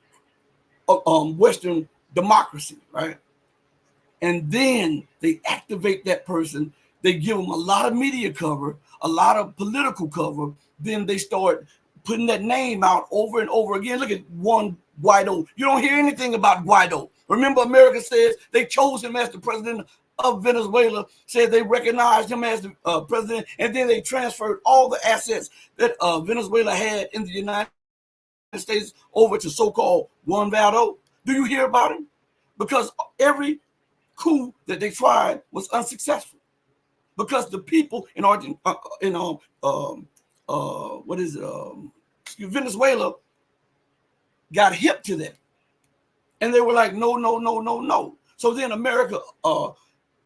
Western democracy, right? And then they activate that person. They give them a lot of media cover, a lot of political cover. Then they start putting that name out over and over again. Look at one Guaido. You don't hear anything about Guaido. Remember, America says they chose him as the president of Venezuela, said they recognized him as the president, and then they transferred all the assets that Venezuela had in the United States over to so-called Juan Guaido. Do you hear about him? Because every coup that they tried was unsuccessful, because the people in Venezuela got hip to that, and they were like, no. So then America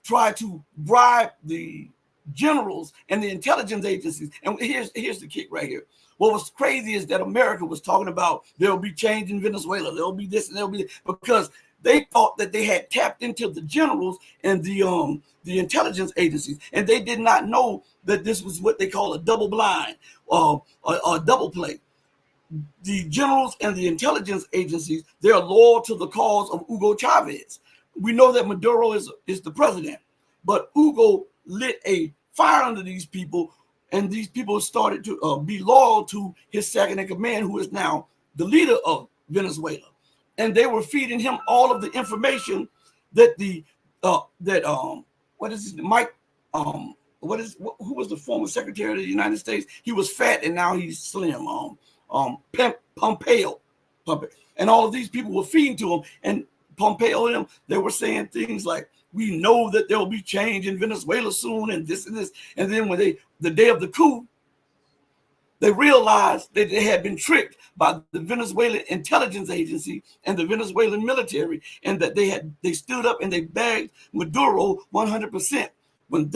tried to bribe the generals and the intelligence agencies. And here's the kick right here. What was crazy is that America was talking about there'll be change in Venezuela, there'll be this and there'll be this, because they thought that they had tapped into the generals and the intelligence agencies, and they did not know that this was what they call a double blind or a double play. The generals and the intelligence agencies, they're loyal to the cause of Hugo Chavez. We know that Maduro is the president, but Hugo lit a fire under these people, and these people started to be loyal to his second in command, who is now the leader of Venezuela. and they were feeding him all of the information that what is his Mike who was the former Secretary of the United States? He was fat and now he's slim. Pompeo, and all of these people were feeding to him, and Pompeo and them, they were saying things like, we know that there will be change in Venezuela soon, and this and this. And then when the day of the coup, they realized that they had been tricked by the Venezuelan intelligence agency and the Venezuelan military, and that they stood up and they bagged Maduro 100%. When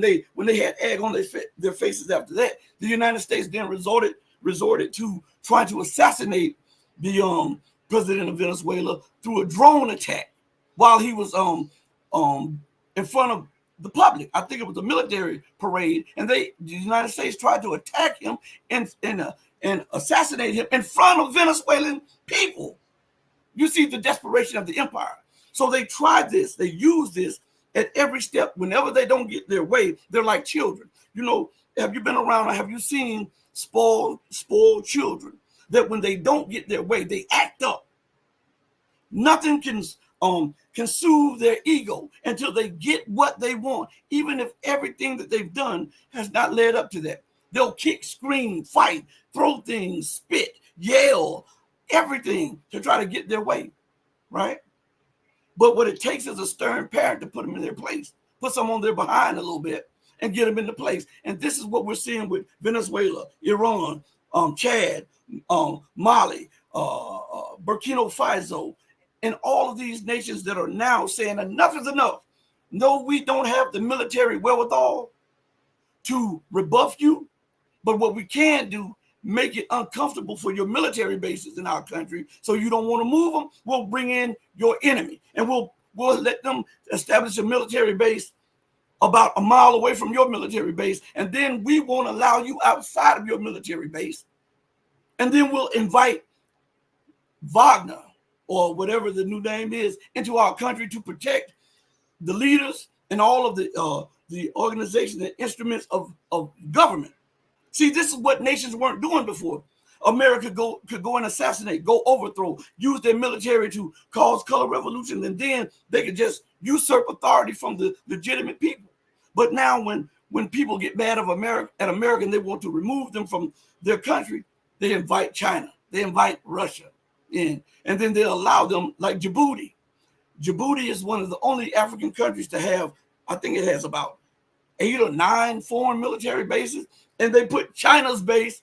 they had egg on their faces after that, the United States then resorted to trying to assassinate the president of Venezuela through a drone attack while he was in front of the public. I think it was a military parade, and the United States tried to attack him and assassinate him in front of Venezuelan people. You see the desperation of the empire. So they tried this. They used this at every step. Whenever they don't get their way, they're like children. You know, have you been around or have you seen spoiled children that when they don't get their way, they act up? Nothing can soothe their ego until they get what they want, even if everything that they've done has not led up to that. They'll kick, scream, fight, throw things, spit, yell, everything to try to get their way, right? But what it takes is a stern parent to put them in their place, put some on their behind a little bit and get them into place. And this is what we're seeing with Venezuela, Iran, Chad, Mali, Burkina Faso, and all of these nations that are now saying enough is enough. No, we don't have the military wherewithal to rebuff you, but what we can do, make it uncomfortable for your military bases in our country, so you don't want to move them. We'll bring in your enemy, and we'll let them establish a military base about a mile away from your military base, and then we won't allow you outside of your military base, and then we'll invite Wagner or whatever the new name is into our country to protect the leaders and all of the organizations and instruments of government. See, this is what nations weren't doing before. America could go and assassinate, go overthrow, use their military to cause color revolutions, and then they could just usurp authority from the legitimate people. But now when people get mad at America and they want to remove them from their country, they invite China, they invite Russia in, and then they allow them, like Djibouti. Djibouti is one of the only African countries to have, I think it has about 8 or 9 foreign military bases, and they put China's base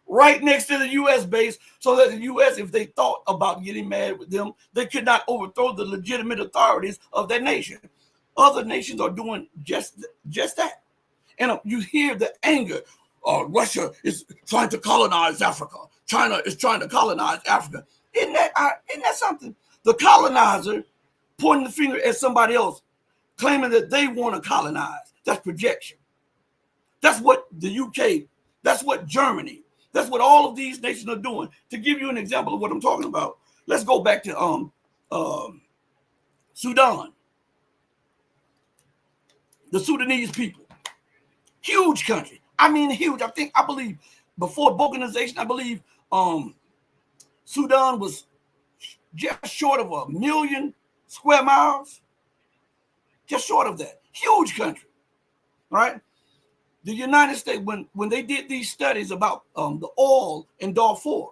right next to the U.S. base so that the U.S., if they thought about getting mad with them, they could not overthrow the legitimate authorities of that nation. Other nations are doing just that. And you hear the anger. Russia is trying to colonize Africa. China is trying to colonize Africa. Isn't that something? The colonizer pointing the finger at somebody else, claiming that they want to colonize. That's projection. That's what the UK, that's what Germany, that's what all of these nations are doing. To give you an example of what I'm talking about, let's go back to Sudan. The Sudanese people, huge country. I mean, huge. I believe before balkanization, I believe Sudan was just short of 1 million square miles, just short of that. Huge country, right? The United States, when they did these studies about the oil in Darfur,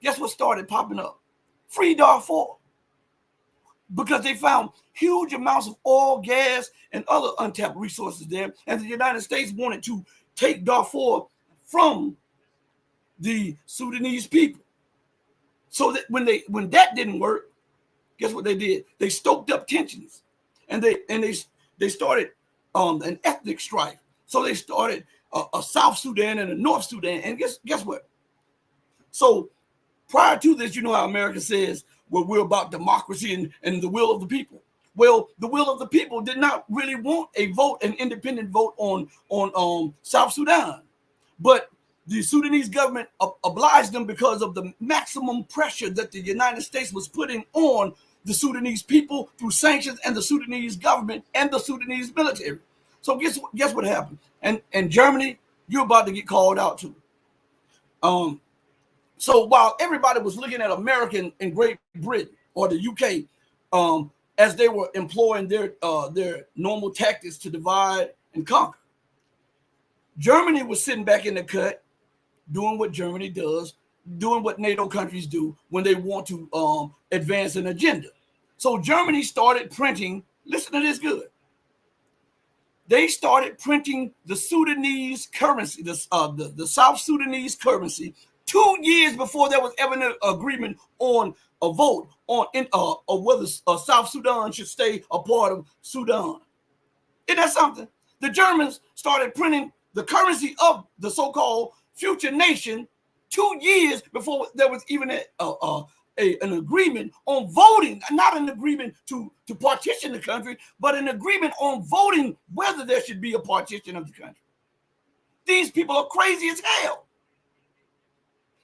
guess what started popping up? Free Darfur. Because they found huge amounts of oil, gas, and other untapped resources there. And the United States wanted to take Darfur from the Sudanese people. So that when that didn't work, guess what they did? They stoked up tensions, and they started an ethnic strife. So they started a South Sudan and a North Sudan. And guess what? So prior to this, you know how America says, well, we're about democracy and the will of the people. Well, the will of the people did not really want a vote, an independent vote on South Sudan. But the Sudanese government obliged them because of the maximum pressure that the United States was putting on the Sudanese people through sanctions and the Sudanese government and the Sudanese military. So guess what happened? And Germany, you're about to get called out too. So while everybody was looking at America and Great Britain or the UK, as they were employing their normal tactics to divide and conquer. Germany was sitting back in the cut, doing what Germany does, doing what NATO countries do when they want to advance an agenda. So Germany started printing, listen to this good. They started printing the Sudanese currency, the South Sudanese currency, 2 years before there was ever an agreement on a vote on whether South Sudan should stay a part of Sudan. Isn't that something? The Germans started printing the currency of the so-called future nation 2 years before there was even an agreement on voting, not an agreement to partition the country, but an agreement on voting whether there should be a partition of the country. These people are crazy as hell.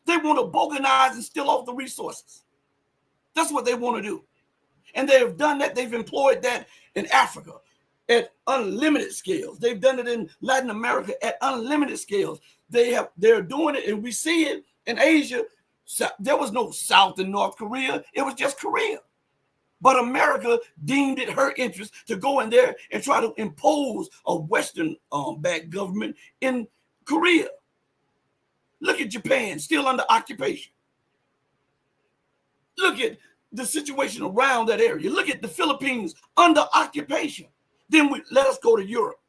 They want to balkanize and steal off the resources. That's what they want to do. And they have done that. They've employed that in Africa at unlimited scales. They've done it in Latin America at unlimited scales. They're doing it, and we see it in Asia. There was no South and North Korea. It was just Korea. But America deemed it her interest to go in there and try to impose a Western-backed government in Korea. Look at Japan, still under occupation. Look at the situation around that area. Look at the Philippines under occupation. Then let us go to Europe.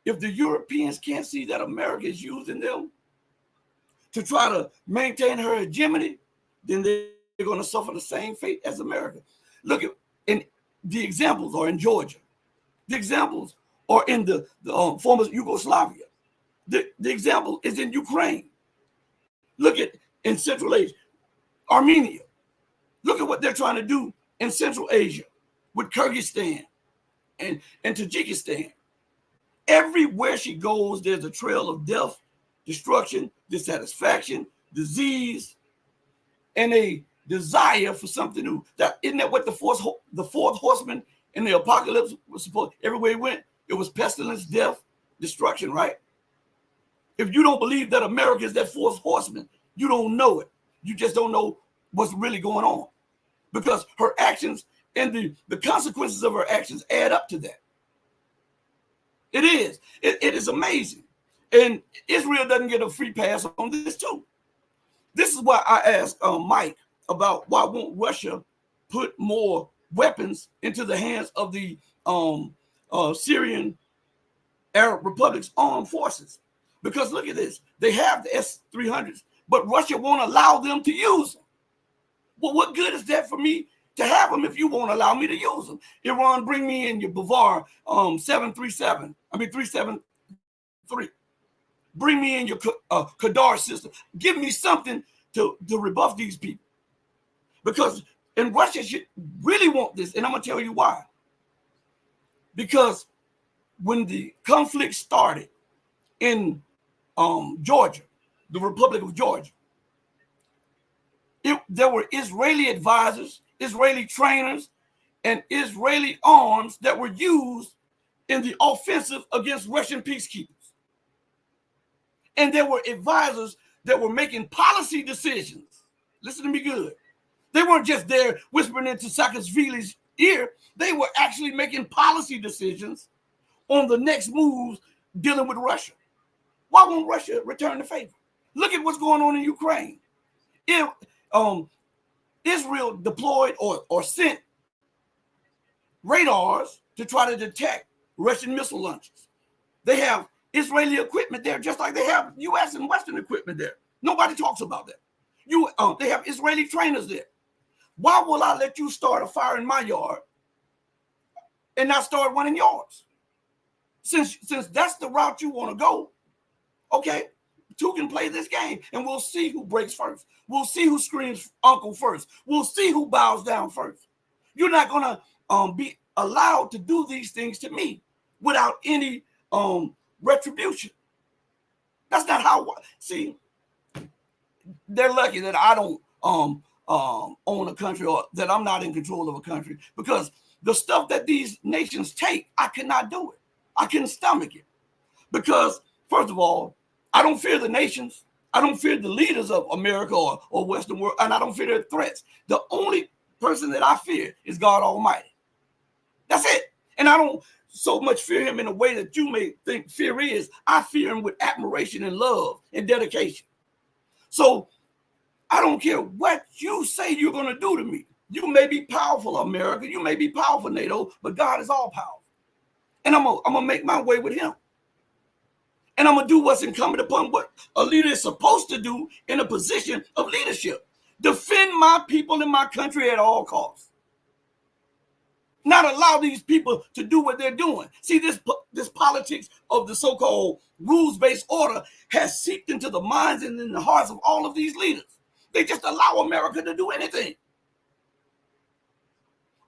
If the Europeans can't see that America is using them to try to maintain her hegemony, then they're going to suffer the same fate as America. Look at, and the examples are in Georgia. The examples are in the former Yugoslavia. The example is in Ukraine. Look at in Central Asia, Armenia. Look at what they're trying to do in Central Asia with Kyrgyzstan and Tajikistan. Everywhere she goes, there's a trail of death, destruction, dissatisfaction, disease, and a desire for something new. Isn't that what the fourth horseman in the apocalypse was supposed? Everywhere he went, it was pestilence, death, destruction, right? If you don't believe that America is that fourth horseman, you don't know it. You just don't know what's really going on, because her actions and the consequences of her actions add up to that. It is. It is amazing. And Israel doesn't get a free pass on this too. This is why I asked Mike about why won't Russia put more weapons into the hands of the Syrian Arab Republic's armed forces. Because look at this. They have the S-300s, but Russia won't allow them to use them. Well, what good is that for me to have them if you won't allow me to use them? Iran, bring me in your Bavar 373. Bring me in your Qadar system. Give me something to rebuff these people. Because, and Russia should really want this, and I'm going to tell you why. Because when the conflict started in Georgia, the Republic of Georgia, there were Israeli advisors, Israeli trainers, and Israeli arms that were used in the offensive against Russian peacekeepers. And there were advisors that were making policy decisions. Listen to me good. They weren't just there whispering into Saakashvili's ear. They were actually making policy decisions on the next moves dealing with Russia. Why won't Russia return the favor? Look at what's going on in Ukraine. If Israel deployed or sent radars to try to detect Russian missile launches. They have Israeli equipment there, just like they have U.S. and Western equipment there. Nobody talks about that. They have Israeli trainers there. Why will I let you start a fire in my yard and not start one in yours? Since that's the route you want to go, okay, two can play this game, and we'll see who breaks first. We'll see who screams uncle first. We'll see who bows down first. You're not going to be allowed to do these things to me without any retribution. That's not how. See, they're lucky that I don't own a country, or that I'm not in control of a country, because the stuff that these nations take, I cannot do it. I couldn't stomach it, because first of all, I don't fear the nations. I don't fear the leaders of America or Western world, and I don't fear their threats. The only person that I fear is God Almighty. That's it. And I don't so much fear him in a way that you may think fear is. I fear him with admiration and love and dedication. So I don't care what you say you're going to do to me. You may be powerful, America. You may be powerful, NATO, but God is all powerful. And I'm gonna make my way with him. And I'm going to do what's incumbent upon what a leader is supposed to do in a position of leadership. Defend my people and my country at all costs. Not allow these people to do what they're doing. See, this politics of the so-called rules-based order has seeped into the minds and in the hearts of all of these leaders. They just allow America to do anything.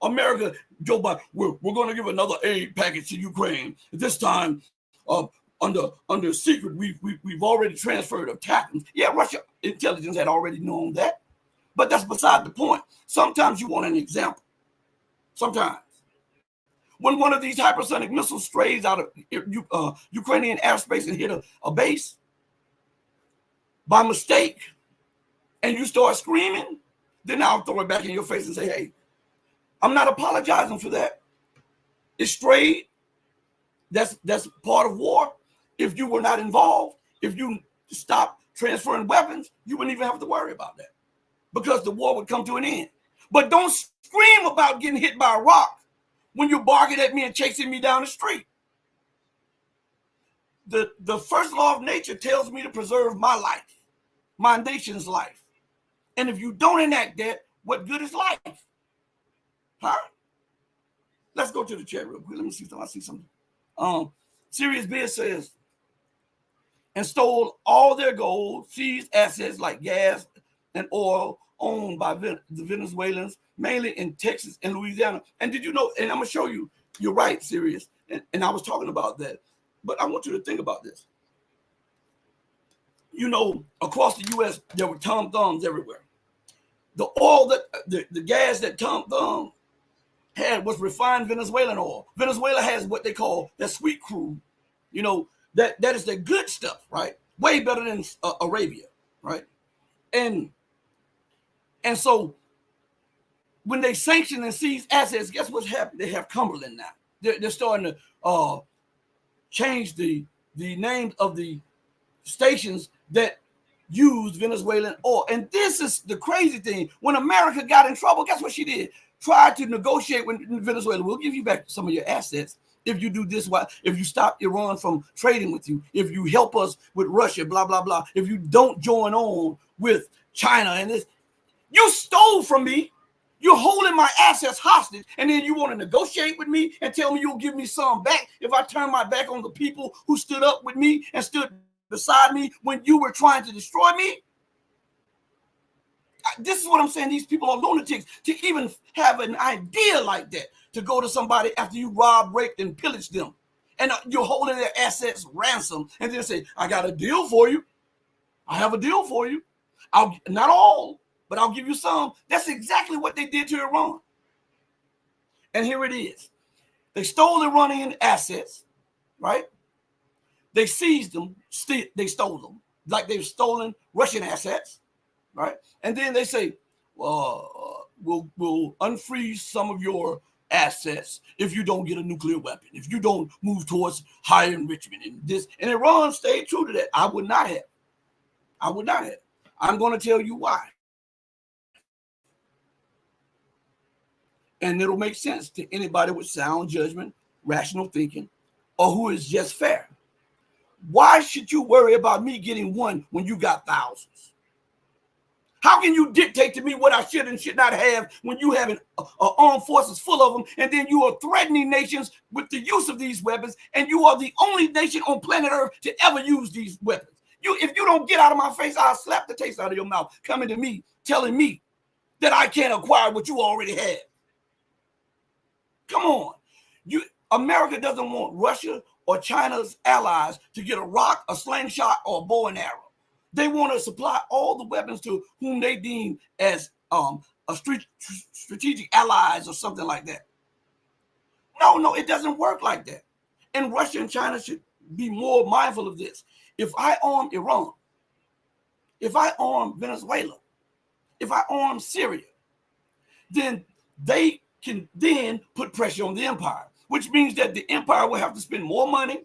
America, Joe Biden, we're going to give another aid package to Ukraine. This time, under secret, we've already transferred attackers. Yeah, Russia intelligence had already known that, but that's beside the point. Sometimes you want an example. Sometimes, when one of these hypersonic missiles strays out of Ukrainian airspace and hit a base by mistake, and you start screaming, then I'll throw it back in your face and say, hey, I'm not apologizing for that. It strayed. That's part of war. If you were not involved, if you stopped transferring weapons, you wouldn't even have to worry about that because the war would come to an end. But don't scream about getting hit by a rock when you're barking at me and chasing me down the street. The first law of nature tells me to preserve my life, my nation's life. And if you don't enact that, what good is life? Huh? Let's go to the chat real quick. Let me see something. I see something. Serious Biz says, and stole all their gold, seized assets like gas and oil owned by the Venezuelans, mainly in Texas and Louisiana. And did you know, and I'm going to show you, you're right, Serious. And I was talking about that. But I want you to think about this. You know, across the U.S., there were Tom Thumbs everywhere. The oil the gas that Tom Thumb had was refined Venezuelan oil. Venezuela has what they call that sweet crude. You know, that is the good stuff, right? Way better than Arabia, right? And so when they sanction and seize assets, guess what's happening? They have Cumberland now. They're starting to change the names of the stations that use Venezuelan oil. And this is the crazy thing. When America got in trouble, guess what she did? Tried to negotiate with Venezuela. We'll give you back some of your assets if you do this. If you stop Iran from trading with you, if you help us with Russia, blah, blah, blah. If you don't join on with China and this, you stole from me. You're holding my assets hostage, and then you want to negotiate with me and tell me you'll give me some back if I turn my back on the people who stood up with me and stood beside me when you were trying to destroy me? This is what I'm saying. These people are lunatics to even have an idea like that, to go to somebody after you robbed, raped, and pillaged them. And you're holding their assets ransom and then say, I got a deal for you. I have a deal for you. Not all, but I'll give you some. That's exactly what they did to Iran. And here it is. They stole Iranian assets, right? They seized them. They stole them like they've stolen Russian assets. Right, and then they say, we'll unfreeze some of your assets if you don't get a nuclear weapon, if you don't move towards higher enrichment and this. And Iran stayed true to that. I would not have. I'm going to tell you why. And it'll make sense to anybody with sound judgment, rational thinking, or who is just fair. Why should you worry about me getting one when you got thousands? How can you dictate to me what I should and should not have when you have an armed forces full of them, and then you are threatening nations with the use of these weapons, and you are the only nation on planet Earth to ever use these weapons? If you don't get out of my face, I'll slap the taste out of your mouth, coming to me, telling me that I can't acquire what you already have. Come on. America doesn't want Russia or China's allies to get a rock, a slingshot, or a bow and arrow. They want to supply all the weapons to whom they deem as a strategic allies or something like that. No, it doesn't work like that. And Russia and China should be more mindful of this. If I arm Iran, if I arm Venezuela, if I arm Syria, then they can then put pressure on the empire, which means that the empire will have to spend more money,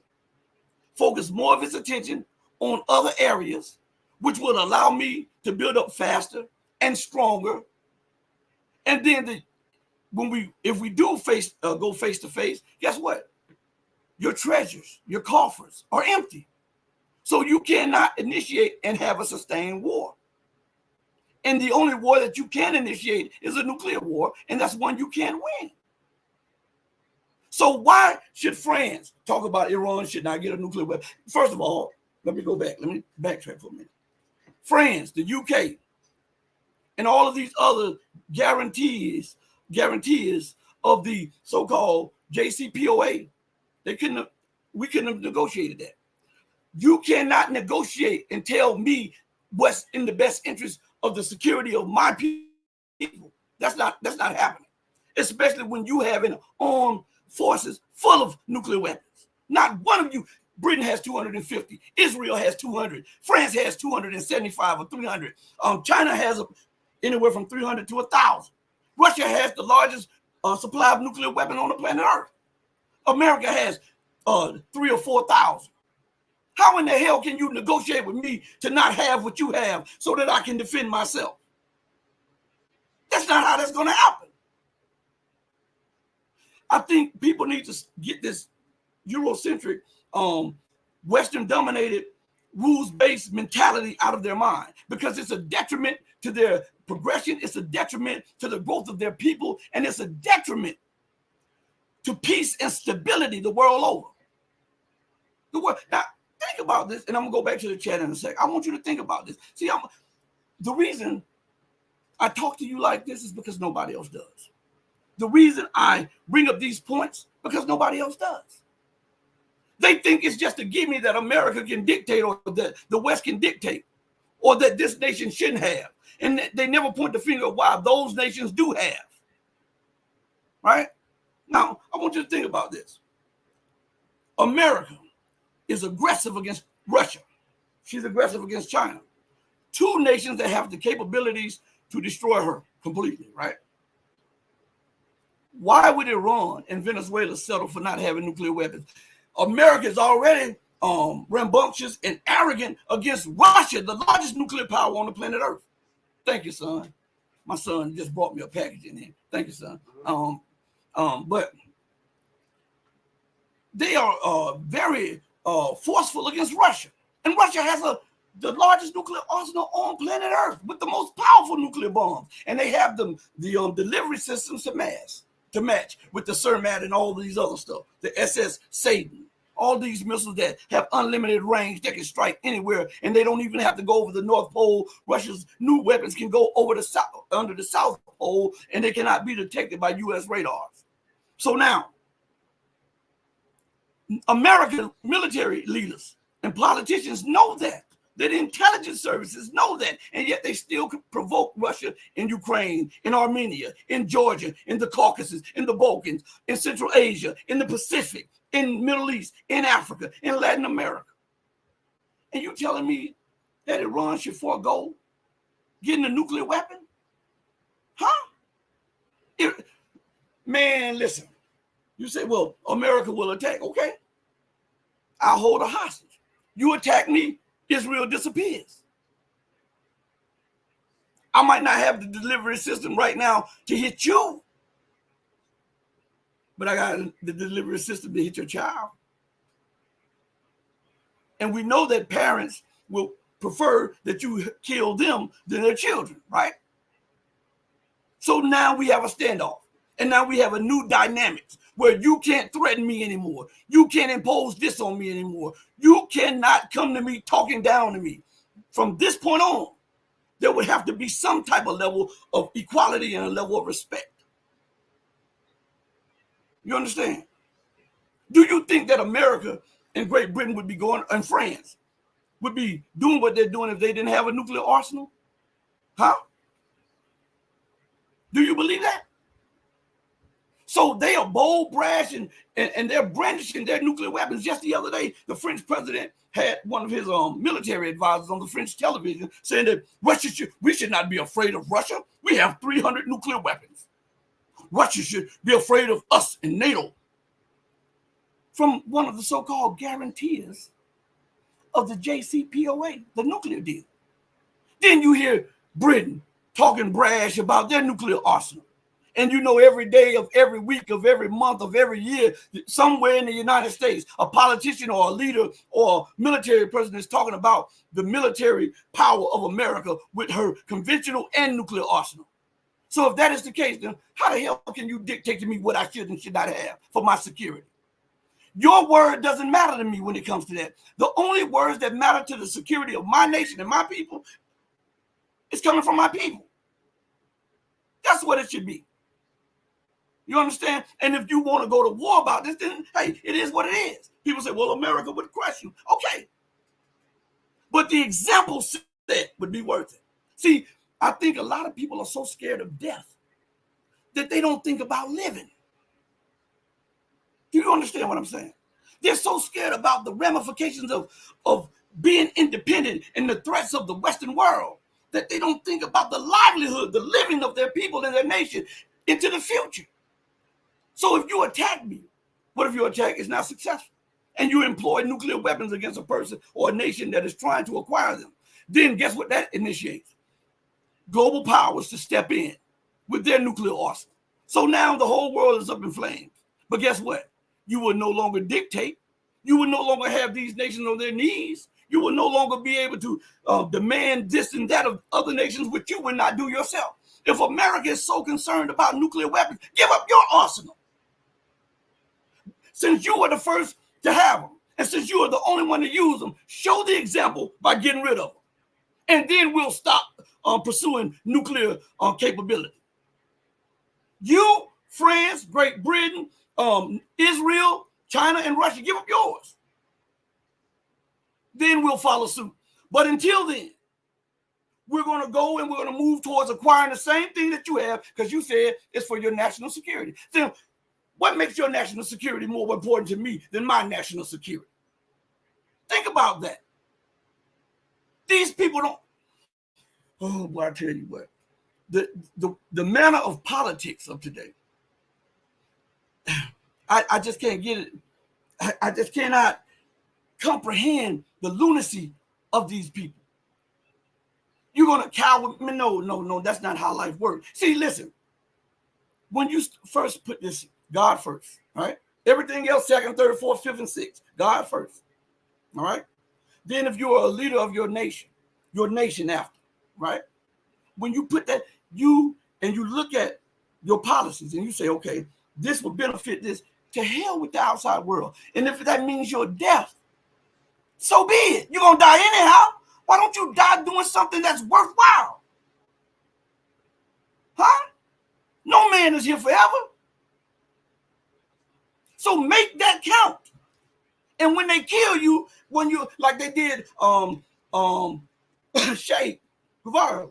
focus more of its attention on other areas, which will allow me to build up faster and stronger. And then if we do go face to face, guess what? Your treasures, your coffers are empty. So you cannot initiate and have a sustained war. And the only war that you can initiate is a nuclear war, and that's one you can't win. So why should France talk about Iran should not get a nuclear weapon? First of all, let me go back. Let me backtrack for a minute. France, the UK, and all of these other guarantees of the so-called JCPOA, we couldn't have negotiated that. You cannot negotiate and tell me what's in the best interest of the security of my people. That's not happening. Especially when you have an armed forces full of nuclear weapons. Not one of you. Britain has 250. Israel has 200. France has 275 or 300. China has anywhere from 300 to 1,000. Russia has the largest supply of nuclear weapons on the planet Earth. America has 3,000 or 4,000. How in the hell can you negotiate with me to not have what you have so that I can defend myself? That's not how that's going to happen. I think people need to get this Eurocentric, Western-dominated, rules-based mentality out of their mind, because it's a detriment to their progression, it's a detriment to the growth of their people, and it's a detriment to peace and stability the world over. Now, think about this, and I'm going to go back to the chat in a sec. I want you to think about this. See, the reason I talk to you like this is because nobody else does. The reason I bring up these points, because nobody else does. They think it's just a gimme that America can dictate, or that the West can dictate, or that this nation shouldn't have. And they never point the finger why those nations do have. Right? Now, I want you to think about this. America is aggressive against Russia. She's aggressive against China. Two nations that have the capabilities to destroy her completely, right? Why would Iran and Venezuela settle for not having nuclear weapons? America is already rambunctious and arrogant against Russia, the largest nuclear power on the planet Earth. Thank you, son. My son just brought me a package in here. Thank you, son. But they are very forceful against Russia. And Russia has the largest nuclear arsenal on planet Earth with the most powerful nuclear bombs. And they have the delivery systems to match with the Serbian and all these other stuff. The SS Satan. All these missiles that have unlimited range that can strike anywhere, and they don't even have to go over the North Pole. Russia's new weapons can go over the south, under the South Pole, and they cannot be detected by U.S. radars. So now, American military leaders and politicians know that. The intelligence services know that, and yet they still provoke Russia in Ukraine, in Armenia, in Georgia, in the Caucasus, in the Balkans, in Central Asia, in the Pacific, in Middle East, in Africa, in Latin America. And you telling me that Iran should forego getting a nuclear weapon? Huh? Man, listen. You say, well, America will attack. Okay. I'll hold a hostage. You attack me, Israel disappears. I might not have the delivery system right now to hit you, but I got the delivery system to hit your child. And we know that parents will prefer that you kill them than their children, right? So now we have a standoff. And now we have a new dynamics where you can't threaten me anymore. You can't impose this on me anymore. You cannot come to me talking down to me. From this point on, there would have to be some type of level of equality and a level of respect. You understand? Do you think that America and Great Britain would be going, and France would be doing what they're doing if they didn't have a nuclear arsenal? Huh? Do you believe that? So they are bold, brash, and they're brandishing their nuclear weapons. Just the other day, the French president had one of his military advisors on the French television saying that we should not be afraid of Russia. We have 300 nuclear weapons. Russia should be afraid of us and NATO. From one of the so-called guarantees of the JCPOA, the nuclear deal. Then you hear Britain talking brash about their nuclear arsenal. And you know, every day of every week of every month of every year, somewhere in the United States, a politician or a leader or a military person is talking about the military power of America with her conventional and nuclear arsenal. So if that is the case, then how the hell can you dictate to me what I should and should not have for my security? Your word doesn't matter to me when it comes to that. The only words that matter to the security of my nation and my people is coming from my people. That's what it should be. You understand? And if you want to go to war about this, then hey, it is what it is. People say, well, America would crush you. Okay. But the example set would be worth it. See, I think a lot of people are so scared of death that they don't think about living. Do you understand what I'm saying? They're so scared about the ramifications of being independent and the threats of the Western world that they don't think about the livelihood, the living of their people and their nation into the future. So if you attack me, what if your attack is not successful and you employ nuclear weapons against a person or a nation that is trying to acquire them? Then guess what that initiates? Global powers to step in with their nuclear arsenal. So now the whole world is up in flames. But guess what? You will no longer dictate. You will no longer have these nations on their knees. You will no longer be able to demand this and that of other nations, which you would not do yourself. If America is so concerned about nuclear weapons, give up your arsenal. Since you were the first to have them, and since you are the only one to use them, show the example by getting rid of them. And then we'll stop pursuing nuclear capability. You, France, Great Britain, Israel, China, and Russia, give up yours. Then we'll follow suit. But until then, we're going to go and we're going to move towards acquiring the same thing that you have because you said it's for your national security. Then what makes your national security more important to me than my national security? Think about that. These people don't. Oh, boy, I tell you what. The manner of politics of today, I just can't get it. I just cannot comprehend the lunacy of these people. You're going to cower me? No, that's not how life works. See, listen, when you first put this God first, right? Everything else, second, third, fourth, fifth, and sixth, God first, all right? Then if you're a leader of your nation after, right? When you put that, you look at your policies and you say, okay, this will benefit this, to hell with the outside world. And if that means your death, so be it. You're going to die anyhow. Why don't you die doing something that's worthwhile? Huh? No man is here forever. So make that count. And when they kill you, when you, like they did Che Guevara,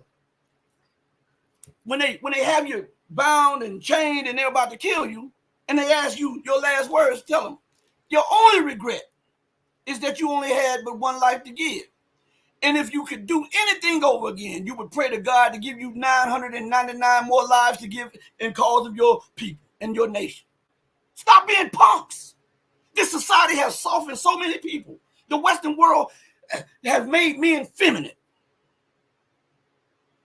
when they have you bound and chained and they're about to kill you, and they ask you your last words, tell them, your only regret is that you only had but one life to give. And if you could do anything over again, you would pray to God to give you 999 more lives to give in cause of your people and your nation. Stop being punks. This society has softened so many people. The Western world has made men feminine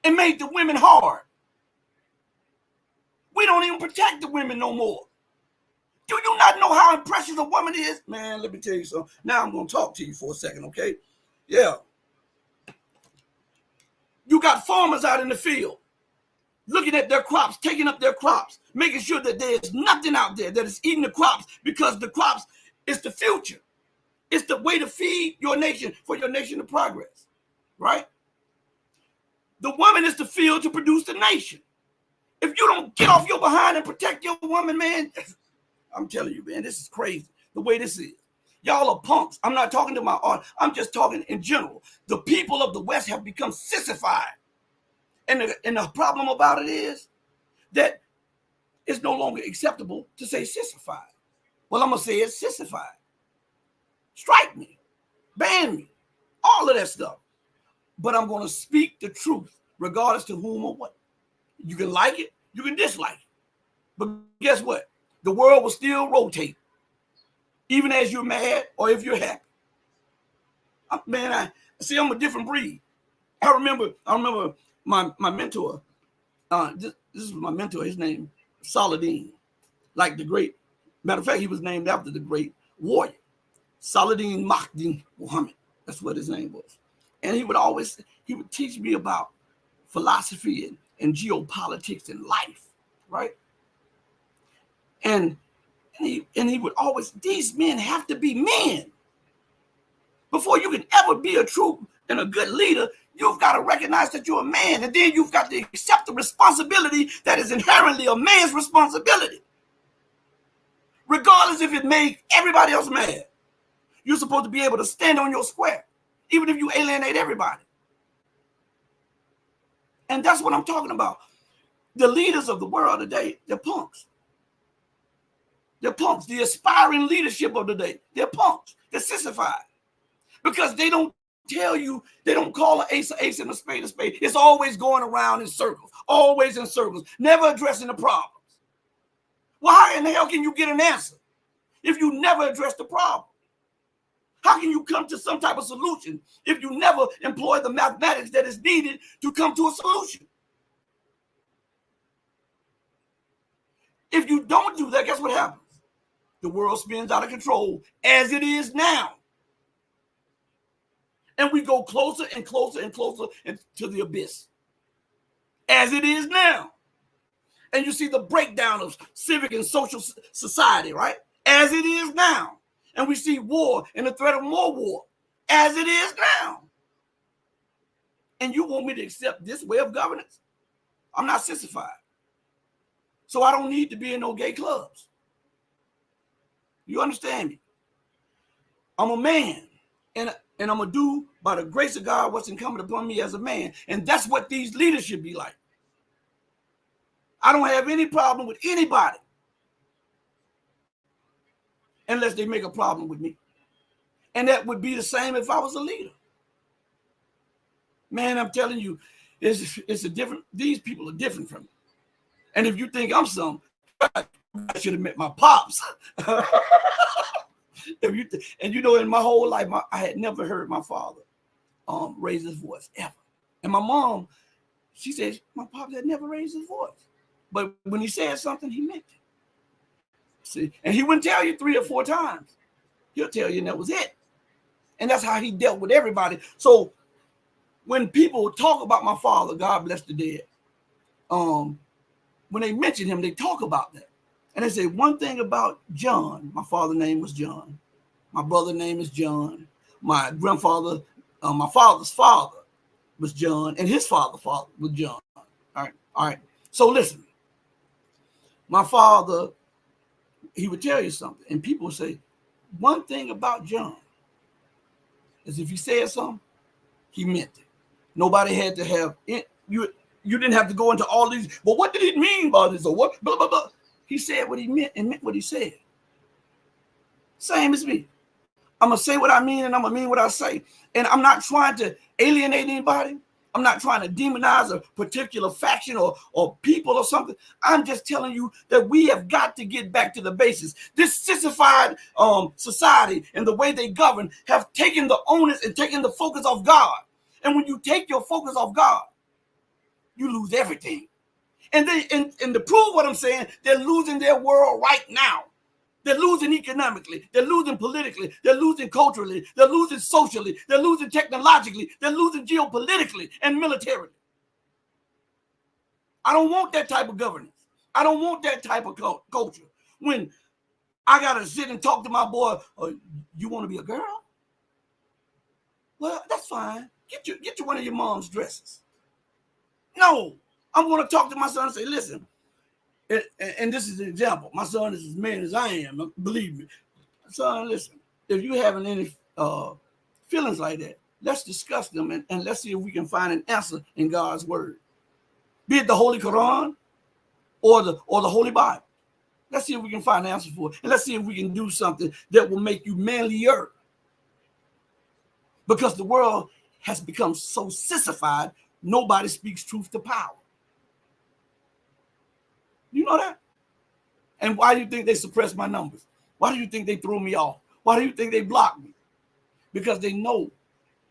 and made the women hard. We don't even protect the women no more. Do you not know how impressive a woman is? Man, let me tell you something. Now I'm going to talk to you for a second, okay? Yeah. You got farmers out in the field looking at their crops, taking up their crops, making sure that there's nothing out there that is eating the crops, because the crops is the future. It's the way to feed your nation, for your nation to progress, right? The woman is the field to produce the nation. If you don't get off your behind and protect your woman, man, I'm telling you, man, this is crazy, the way this is. Y'all are punks. I'm not talking to my art. I'm just talking in general. The people of the West have become sissified. And the problem about it is that it's no longer acceptable to say sissified. Well, I'm going to say it's sissified. Strike me. Ban me. All of that stuff. But I'm going to speak the truth, regardless to whom or what. You can like it. You can dislike it. But guess what? The world will still rotate, even as you're mad or if you're happy. Man, I'm a different breed. I remember my mentor. This is my mentor. His name Saladin, like the great. Matter of fact, he was named after the great warrior Saladin Mahdi Muhammad. That's what his name was. And he would teach me about philosophy and geopolitics and life, right? And he would always, these men have to be men. Before you can ever be a true and a good leader, you've got to recognize that you're a man, and then you've got to accept the responsibility that is inherently a man's responsibility. Regardless if it made everybody else mad, you're supposed to be able to stand on your square, even if you alienate everybody. And that's what I'm talking about. The leaders of the world today, they're punks. They're punks. The aspiring leadership of the day, they're punks. They're sissified. Because they don't tell you, they don't call an ace and a spade a spade. It's always going around in circles, always in circles, never addressing the problems. Well, how in the hell can you get an answer if you never address the problem? How can you come to some type of solution if you never employ the mathematics that is needed to come to a solution? If you don't do that, guess what happens? The world spins out of control as it is now. And we go closer and closer and closer to the abyss, as it is now. And you see the breakdown of civic and social society, right? As it is now. And we see war and the threat of more war, as it is now. And you want me to accept this way of governance? I'm not sissified. So I don't need to be in no gay clubs. You understand me? I'm a man. And I'm going to do, by the grace of God, what's incumbent upon me as a man. And that's what these leaders should be like. I don't have any problem with anybody unless they make a problem with me. And that would be the same if I was a leader. Man, I'm telling you, it's a different, these people are different from me. And if you think I'm some, I should have met my pops. And you know, in my whole life, I had never heard my father raise his voice ever. And my mom, she said my pop had never raised his voice, but when he said something, he meant it. See, and he wouldn't tell you 3 or 4 times. He'll tell you, and that was it. And that's how he dealt with everybody. So when people talk about my father, God bless the dead, when they mention him, they talk about that. And they say one thing about John. My father's name was John. My brother's name is John. My grandfather, my father's father was John, and his father was John. All right. So listen, my father, he would tell you something, and people would say, one thing about John is if he said something, he meant it. Nobody had to have it. You didn't have to go into all these, but what did he mean by this, or what, blah, blah, blah. He said what he meant and meant what he said. Same as me. I'm going to say what I mean and I'm going to mean what I say. And I'm not trying to alienate anybody. I'm not trying to demonize a particular faction or people or something. I'm just telling you that we have got to get back to the basics. This sissified society and the way they govern have taken the onus and taken the focus off God. And when you take your focus off God, you lose everything. And to prove what I'm saying, they're losing their world right now. They're losing economically. They're losing politically. They're losing culturally. They're losing socially. They're losing technologically. They're losing geopolitically and militarily. I don't want that type of governance. I don't want that type of culture. When I got to sit and talk to my boy, you want to be a girl? Well, that's fine. Get you one of your mom's dresses. No, I'm going to talk to my son and say, listen, and this is an example. My son is as man as I am. Believe me. Son, listen, if you're having any feelings like that, let's discuss them and let's see if we can find an answer in God's word. Be it the Holy Quran or the Holy Bible. Let's see if we can find an answer for it. And let's see if we can do something that will make you manlier. Because the world has become so sissified, nobody speaks truth to power. You know that? And why do you think they suppress my numbers? Why do you think they throw me off? Why do you think they block me? Because they know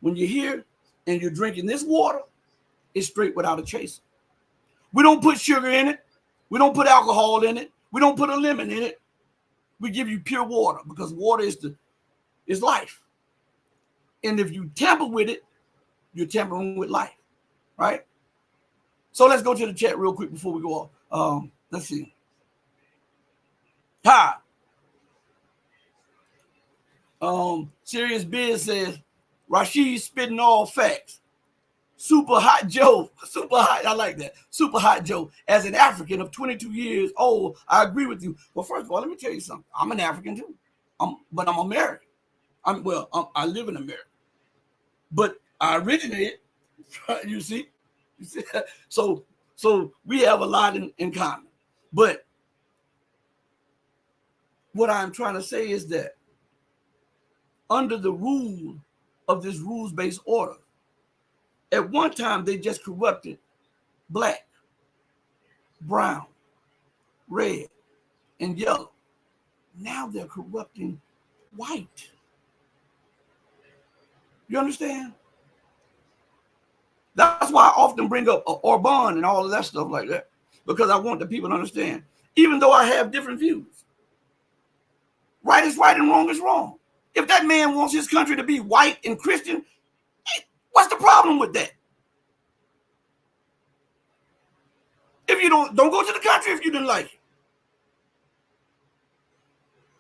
when you're here and you're drinking this water, it's straight without a chaser. We don't put sugar in it. We don't put alcohol in it. We don't put a lemon in it. We give you pure water because water is life. And if you tamper with it, you're tampering with life, right? So let's go to the chat real quick before we go off. Let's see. Hi. Serious Biz says, Rashid spitting all facts. Super hot Joe. Super hot. I like that. Super hot Joe. As an African of 22 years old, I agree with you. Well, first of all, let me tell you something. I'm an African too. But I'm American. I live in America. But I originated, you see? So we have a lot in common. But what I'm trying to say is that under the rule of this rules-based order, at one time they just corrupted black, brown, red, and yellow. Now they're corrupting white. You understand? That's why I often bring up Orban and all of that stuff like that, because I want the people to understand, even though I have different views, right is right and wrong is wrong. If that man wants his country to be white and Christian, what's the problem with that? If you don't go to the country if you didn't like it.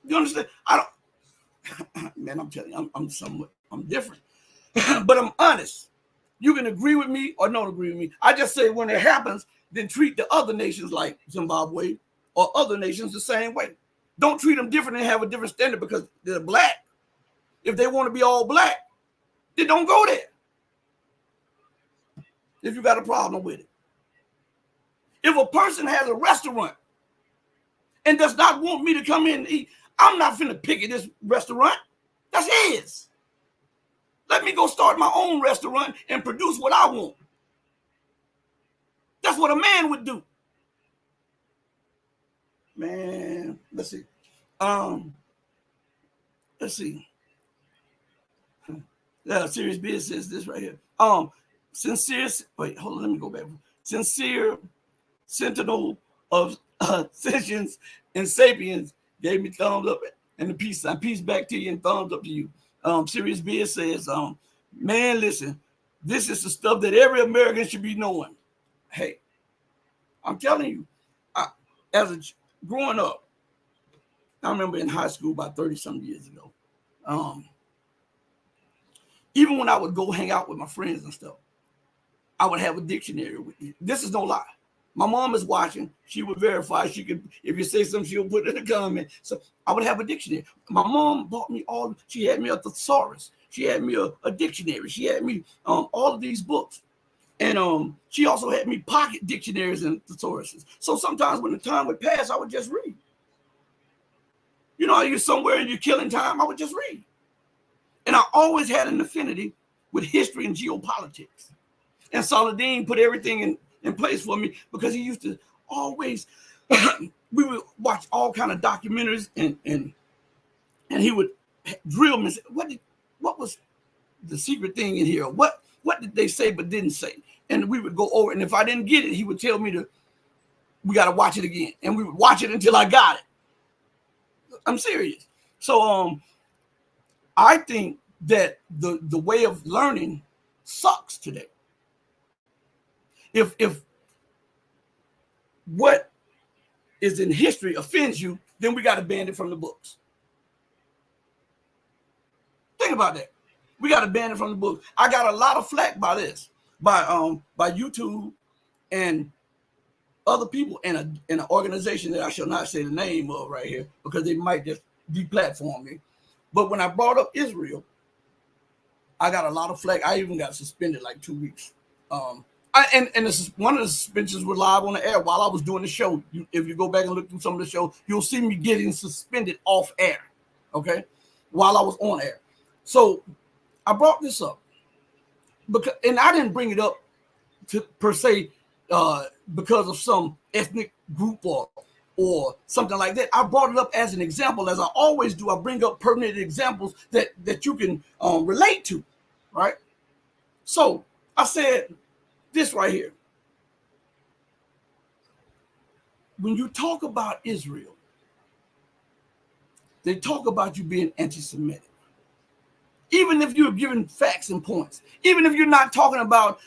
You understand? I don't, man, I'm telling you, I'm different. But I'm honest. You can agree with me or not agree with me. I just say when it happens, then treat the other nations like Zimbabwe or other nations the same way. Don't treat them different and have a different standard because they're black. If they want to be all black, then don't go there. If you got a problem with it. If a person has a restaurant and does not want me to come in and eat, I'm not finna pick at this restaurant. That's his. Let me go start my own restaurant and produce what I want. That's what a man would do. Man, let's see. Let's see. Yeah, Serious Biz says this right here. Wait, hold on, let me go back. Sincere Sentinel of Sentience and Sapiens gave me thumbs up and the peace sign. Peace back to you and thumbs up to you. Serious Biz says, man, listen, this is the stuff that every American should be knowing. Hey, I'm telling you, growing up, I remember in high school about 30-some years ago, even when I would go hang out with my friends and stuff, I would have a dictionary with me. This is no lie. My mom is watching. She would verify. She could, if you say something, she'll put it in the comment. So I would have a dictionary. My mom bought me she had me a thesaurus. She had me a dictionary. She had me all of these books. And she also had me pocket dictionaries and thesauruses. So sometimes when the time would pass, I would just read. You know, you're somewhere and you're killing time, I would just read. And I always had an affinity with history and geopolitics. And Saladin put everything in place for me because he used to always, we would watch all kind of documentaries and he would drill me and say, what was the secret thing in here? What did they say but didn't say? And we would go over, and if I didn't get it, he would tell me we got to watch it again. And we would watch it until I got it. I'm serious. So I think that the way of learning sucks today. If what is in history offends you, then we got to ban it from the books. Think about that. We got to ban it from the books. I got a lot of flack by this, by YouTube and other people in an organization that I shall not say the name of right here because they might just deplatform me. But when I brought up Israel, I got a lot of flack. I even got suspended like 2 weeks. One of the suspensions was live on the air while I was doing the show. If you go back and look through some of the show, you'll see me getting suspended off air, okay, while I was on air. So I brought this up and I didn't bring it up per se because of some ethnic group or or something like that. I brought it up as an example, as I always do. I bring up pertinent examples that you can relate to, right? So I said this right here. When you talk about Israel, they talk about you being anti-Semitic. Even if you're giving facts and points, even if you're not talking about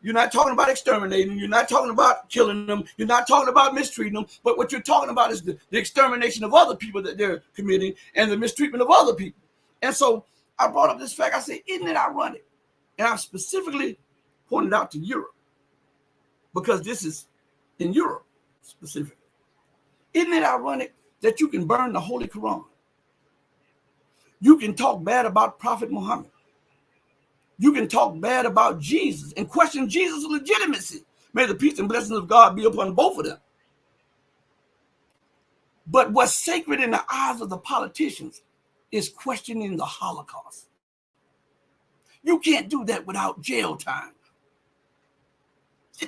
you're not talking about exterminating, you're not talking about killing them, you're not talking about mistreating them, but what you're talking about is the extermination of other people that they're committing and the mistreatment of other people. And so I brought up this fact. I said, isn't it ironic? And I specifically pointed out to Europe, because this is in Europe specifically. Isn't it ironic that you can burn the Holy Quran? You can talk bad about Prophet Muhammad. You can talk bad about Jesus and question Jesus' legitimacy. May the peace and blessings of God be upon both of them. But what's sacred in the eyes of the politicians is questioning the Holocaust. You can't do that without jail time.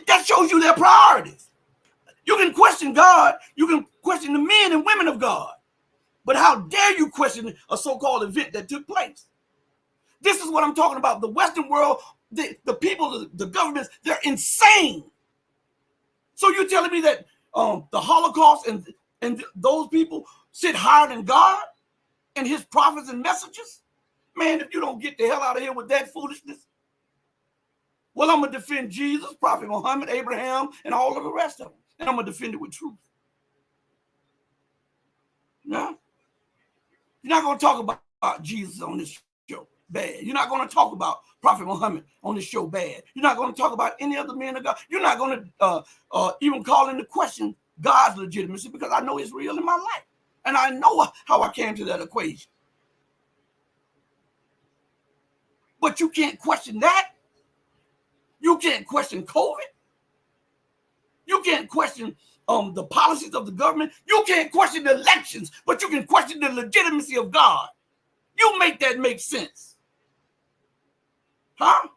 That shows you their priorities. You can question God. You can question the men and women of God. But how dare you question a so-called event that took place? This is what I'm talking about. The Western world, the people, the governments, they're insane. So you're telling me that the Holocaust and those people sit higher than God and his prophets and messengers? Man, if you don't get the hell out of here with that foolishness, well, I'm going to defend Jesus, Prophet Muhammad, Abraham, and all of the rest of them. And I'm going to defend it with truth. No? You're not going to talk about Jesus on this show bad. You're not going to talk about Prophet Muhammad on this show bad. You're not going to talk about any other men of God. You're not going to even call into question God's legitimacy, because I know it's real in my life. And I know how I came to that equation. But you can't question that. You can't question COVID. You can't question the policies of the government. You can't question the elections, but you can question the legitimacy of God. You make that make sense. Huh?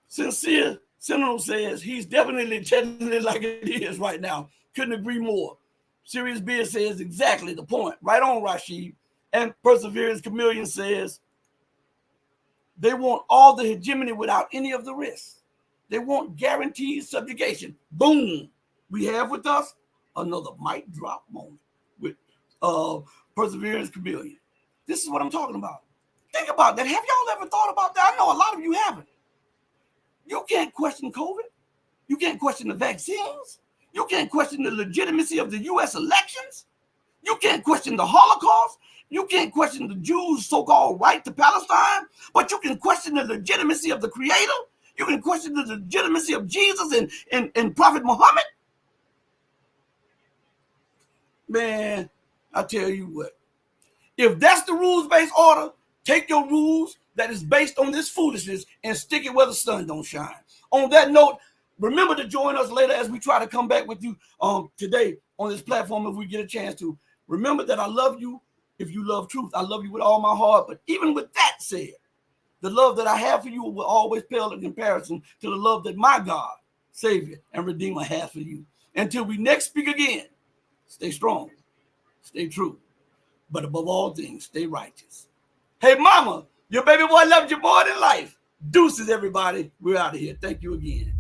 Sincere Seminole says he's definitely telling it like it is right now. Couldn't agree more. Serious Beer says exactly the point. Right on, Rashid. And Perseverance Chameleon says they want all the hegemony without any of the risks. They want guaranteed subjugation. Boom. We have with us another mic drop moment with Perseverance Chameleon. This is what I'm talking about. Think about that. Have y'all ever thought about that? I know a lot of you haven't. You can't question COVID. You can't question the vaccines. You can't question the legitimacy of the U.S. elections. You can't question the Holocaust. You can't question the Jews' so-called right to Palestine, but you can question the legitimacy of the Creator. You can question the legitimacy of Jesus and Prophet Muhammad. Man, I tell you what. If that's the rules-based order, take your rules that is based on this foolishness and stick it where the sun don't shine. On that note, remember to join us later as we try to come back with you today on this platform if we get a chance to. Remember that I love you if you love truth. I love you with all my heart. But even with that said, the love that I have for you will always pale in comparison to the love that my God, Savior, and Redeemer has for you. Until we next speak again, stay strong, stay true, but above all things, stay righteous. Hey, mama, your baby boy loves you more than life. Deuces, everybody. We're out of here. Thank you again.